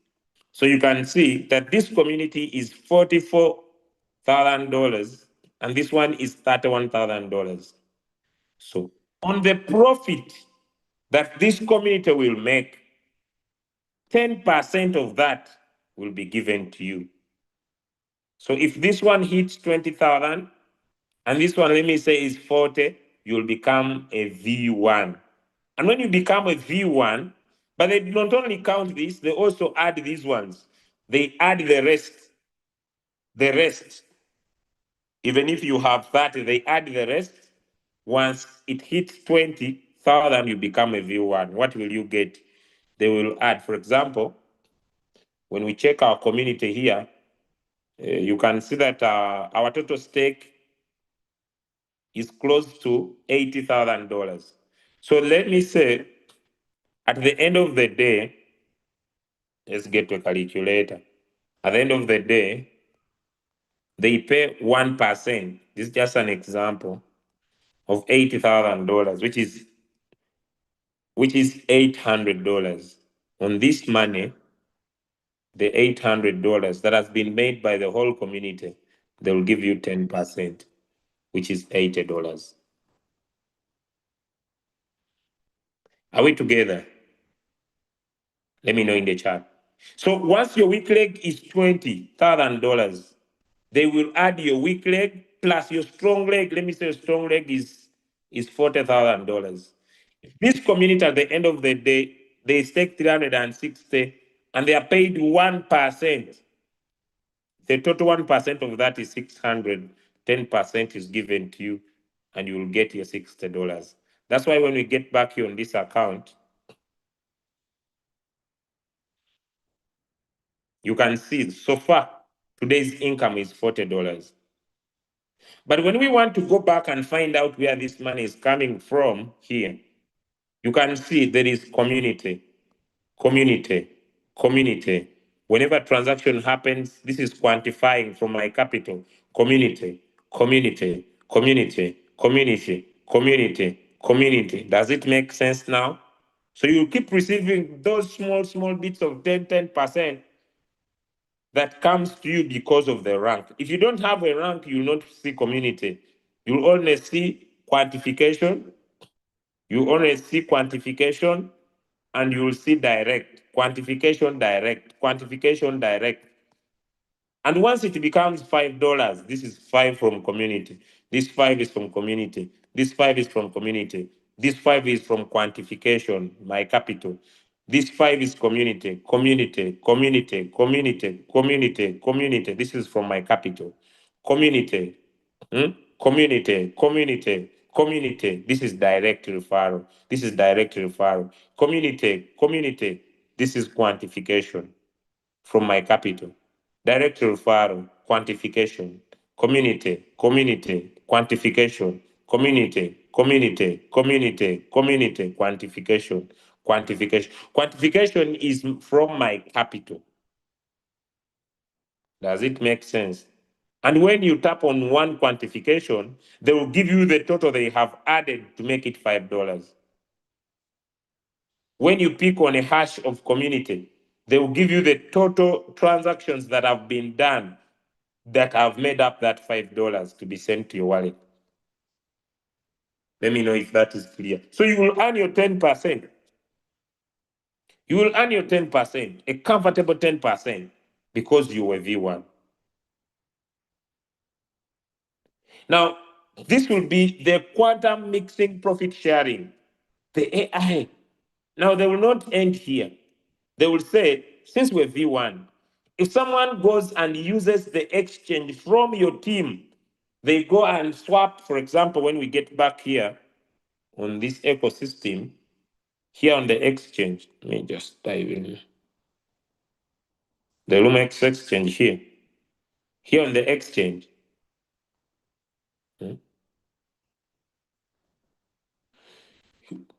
[SPEAKER 2] So you can see that this community is $44,000 and this one is $31,000. So on the profit that this community will make, 10% of that will be given to you. So if this one hits 20,000 and this one, let me say, is 40, you'll become a V1. And when you become a V1, but they don't only count this, they also add these ones. They add the rest. The rest. Even if you have 30, they add the rest. Once it hits 20,000, you become a V1. What will you get? They will add, for example, when we check our community here, you can see that our total stake is close to $80,000. So let me say, at the end of the day, let's get to a calculator. At the end of the day, they pay 1%. This is just an example of $80,000, which is $800. On this money, the $800 that has been made by the whole community, they will give you 10%, which is $80. Are we together? Let me know in the chat. So once your weak leg is $20,000, they will add your weak leg plus your strong leg. Let me say your strong leg is $40,000. This community at the end of the day, they stake 360 and they are paid 1%. The total 1% of that is 600. 10% is given to you and you will get your $60. That's why when we get back here on this account, you can see so far today's income is $40. But when we want to go back and find out where this money is coming from here, you can see there is community, community, community. Whenever transaction happens, this is quantifying from my capital. Community, community, community, community, community, community. Does it make sense now? So you keep receiving those small bits of 10%, that comes to you because of the rank. If you don't have a rank, you will not see community. You'll only see quantification. You only see quantification and you will see direct. Quantification direct. Quantification direct. And once it becomes $5, this is 5 from community. This 5 is from community. This 5 is from community. This 5 is from quantification, my capital. This 5 is community, community, community, community, community, community. This is from my capital. Community, community, community, community. This is direct referral. This is direct referral. Community, community. This is quantification from my capital. Direct referral, quantification, community, community, quantification, community, community, community, community, quantification, quantification. Quantification is from my capital. Does it make sense? And when you tap on one quantification, they will give you the total they have added to make it $5. When you pick on a hash of community, they will give you the total transactions that have been done that have made up that $5 to be sent to your wallet. Let me know if that is clear. So you will earn your 10%. You will earn your 10%, a comfortable 10%, because you were V1. Now, this will be the quantum mixing profit sharing, the AI. Now, they will not end here. They will say, since we're V1, if someone goes and uses the exchange from your team, they go and swap, for example, when we get back here on this ecosystem, here on the exchange, let me just dive in. The Loomx exchange here. Here on the exchange.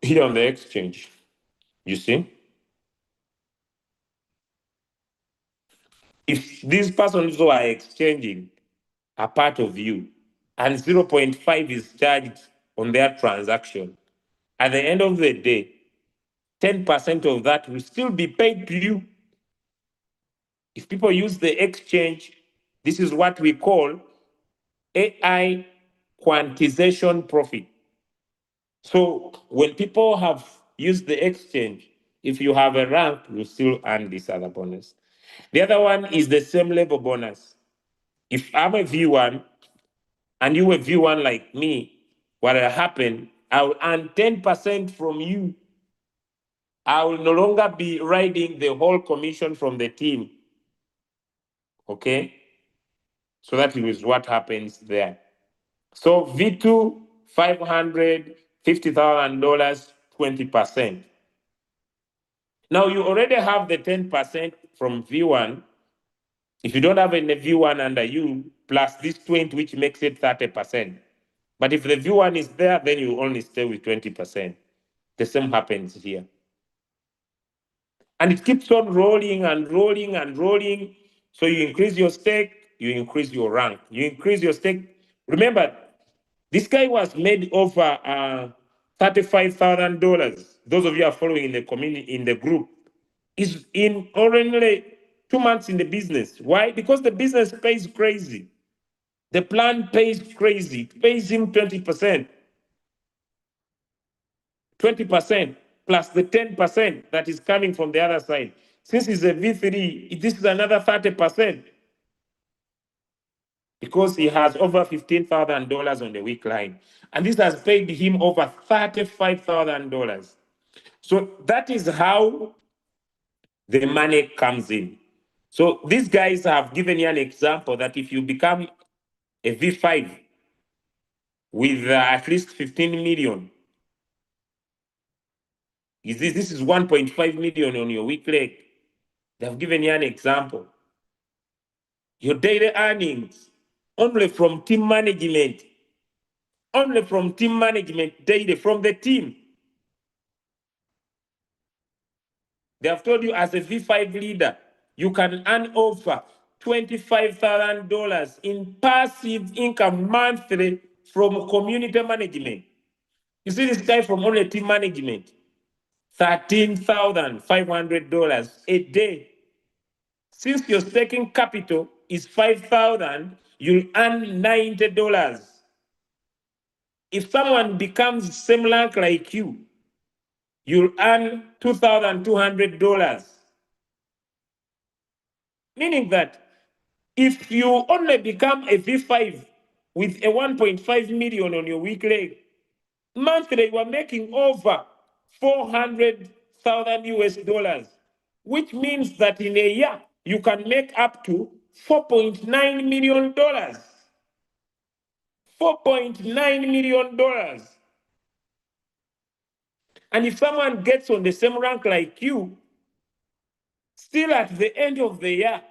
[SPEAKER 2] Here on the exchange, you see? If these persons who are exchanging are part of you, and 0.5 is charged on their transaction, at the end of the day, 10% of that will still be paid to you. If people use the exchange, this is what we call AI quantization profit. So when people have used the exchange, if you have a rank, you still earn this other bonus. The other one is the same level bonus. If I'm a V1 and you a V1 like me, what will happen? I'll earn 10% from you. I will no longer be riding the whole commission from the team. Okay? So that is what happens there. So V2, $550,000, 20%. Now you already have the 10% from V1. If you don't have any V1 under you, plus this 20, which makes it 30%, But if the V1 is there, then you only stay with 20%. The same happens here. And it keeps on rolling and rolling and rolling. So you increase your stake, you increase your rank. You increase your stake. Remember, this guy was made over $35,000. Those of you are following in the community, in the group, is in only 2 months in the business. Why? Because the business pays crazy. The plan pays crazy. It pays him 20%. 20% plus the 10% that is coming from the other side. Since he's a V3, this is another 30% because he has over $15,000 on the week line. And this has paid him over $35,000. So that is how the money comes in. So these guys have given you an example that if you become a V5 with at least 15 million, this is 1.5 million on your week leg. They've given you an example. Your daily earnings only from team management, daily from the team. They have told you as a V5 leader, you can earn over $25,000 in passive income monthly from community management. You see this guy from only team management, $13,500 a day. Since your staking capital is $5,000, you'll earn $90. If someone becomes same rank like you, you'll earn $2,200. Meaning that if you only become a V5 with a 1.5 million on your weekly, monthly you are making over 400,000 US dollars, which means that in a year you can make up to $4.9 million. $4.9 million. And if someone gets on the same rank like you, still at the end of the year,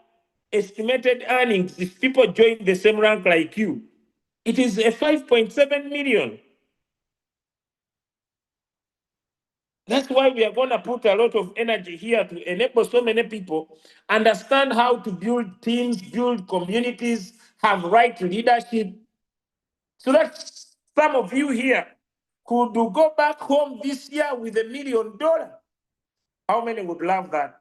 [SPEAKER 2] estimated earnings, if people join the same rank like you, it is a 5.7 million. That's why we are going to put a lot of energy here to enable so many people understand how to build teams, build communities, have right leadership, so that some of you here could go back home this year with $1 million. How many would love that?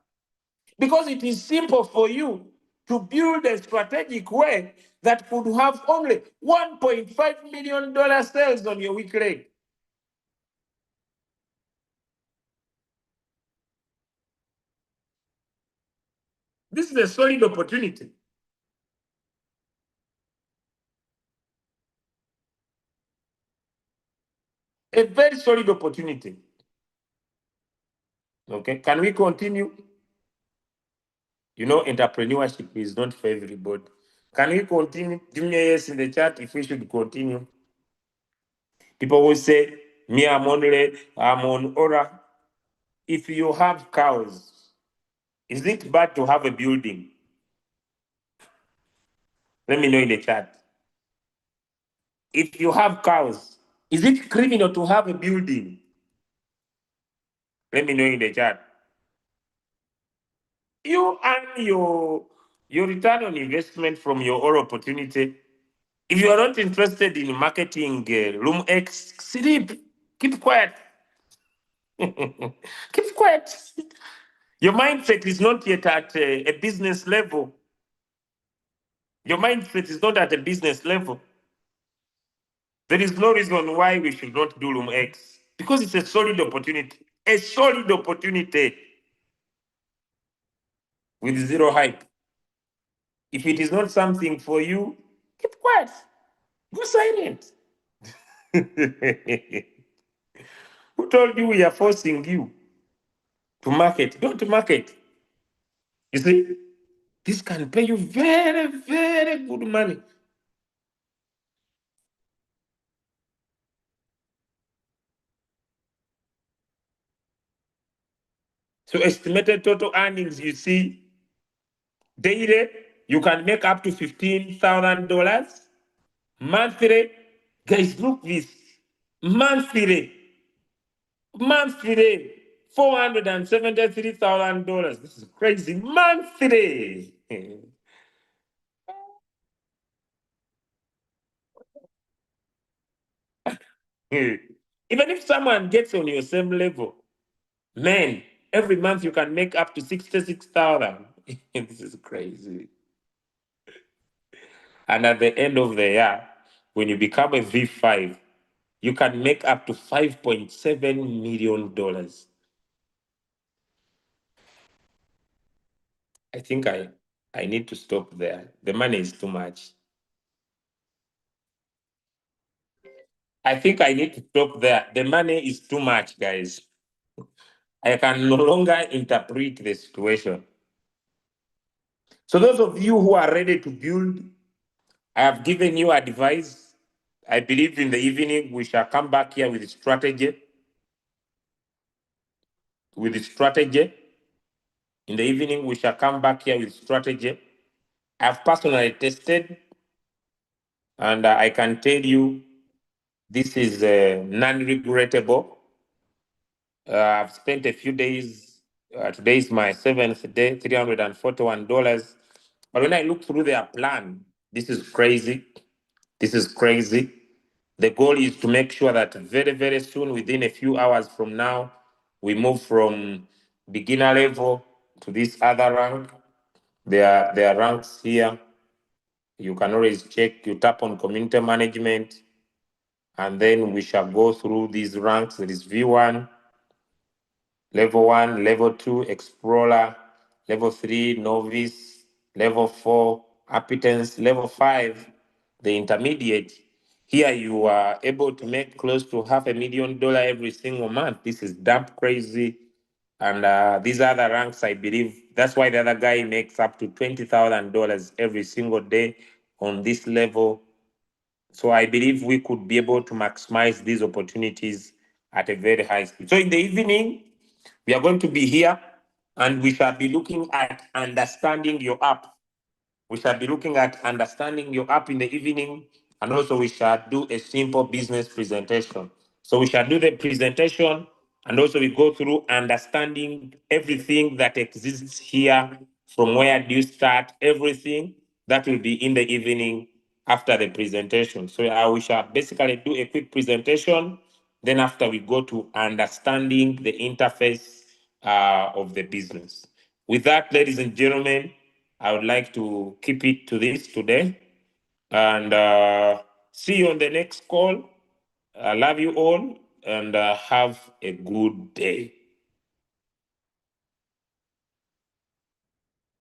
[SPEAKER 2] Because it is simple for you to build a strategic way that could have only $1.5 million sales on your week rate. This is a solid opportunity. A very solid opportunity. Okay, can we continue? You know, entrepreneurship is not for everybody. Can we continue? Give me a yes in the chat if we should continue. People will say, me, I'm on Aura. If you have cows, is it bad to have a building? Let me know in the chat. If you have cows, is it criminal to have a building? Let me know in the chat. You earn your return on investment from your own opportunity. If you are not interested in marketing Loomx, sleep, keep quiet. Keep quiet. Your mindset is not yet at a business level. Your mindset is not at a business level. There is no reason why we should not do Loomx because it's a solid opportunity. A solid opportunity with zero hype. If it is not something for you, keep quiet. Go silent. Who told you we are forcing you to market? Don't market. You see, this can pay you very, very good money. So estimated total earnings, you see, daily, you can make up to $15,000. Monthly, Guys, look this. Monthly, $473,000. This is crazy. Monthly. Even if someone gets on your same level, man, every month you can make up to 66,000. This is crazy. And at the end of the year, when you become a V5, you can make up to $5.7 million. I think I need to stop there. The money is too much. I think I need to stop there. The money is too much, guys. I can no longer interpret the situation. So those of you who are ready to build, I have given you advice. I believe in the evening we shall come back here with strategy. With strategy. In the evening we shall come back here with strategy. I've personally tested, and I can tell you this is non-regrettable. I've spent a few days. Today is my seventh day, $341. But when I look through their plan, this is crazy. This is crazy. The goal is to make sure that very, very soon, within a few hours from now, we move from beginner level to this other rank. There are ranks here. You can always check. You tap on community management, and then we shall go through these ranks. There is V1, level 1, level 2, explorer, level 3, novice, level 4, applicants, level 5, the intermediate. Here you are able to make close to $500,000 every single month. This is damn crazy. And these other ranks, I believe, that's why the other guy makes up to $20,000 every single day on this level. So I believe we could be able to maximize these opportunities at a very high speed. So in the evening, we are going to be here and we shall be looking at understanding your app. We shall be looking at understanding your app in the evening, and also we shall do a simple business presentation. So we shall do the presentation, and also we go through understanding everything that exists here, from where do you start, everything that will be in the evening after the presentation. So we shall basically do a quick presentation. Then after we go to understanding the interface of the business. With that, ladies and gentlemen, I would like to keep it to this today. And see you on the next call. I love you all, and have a good day.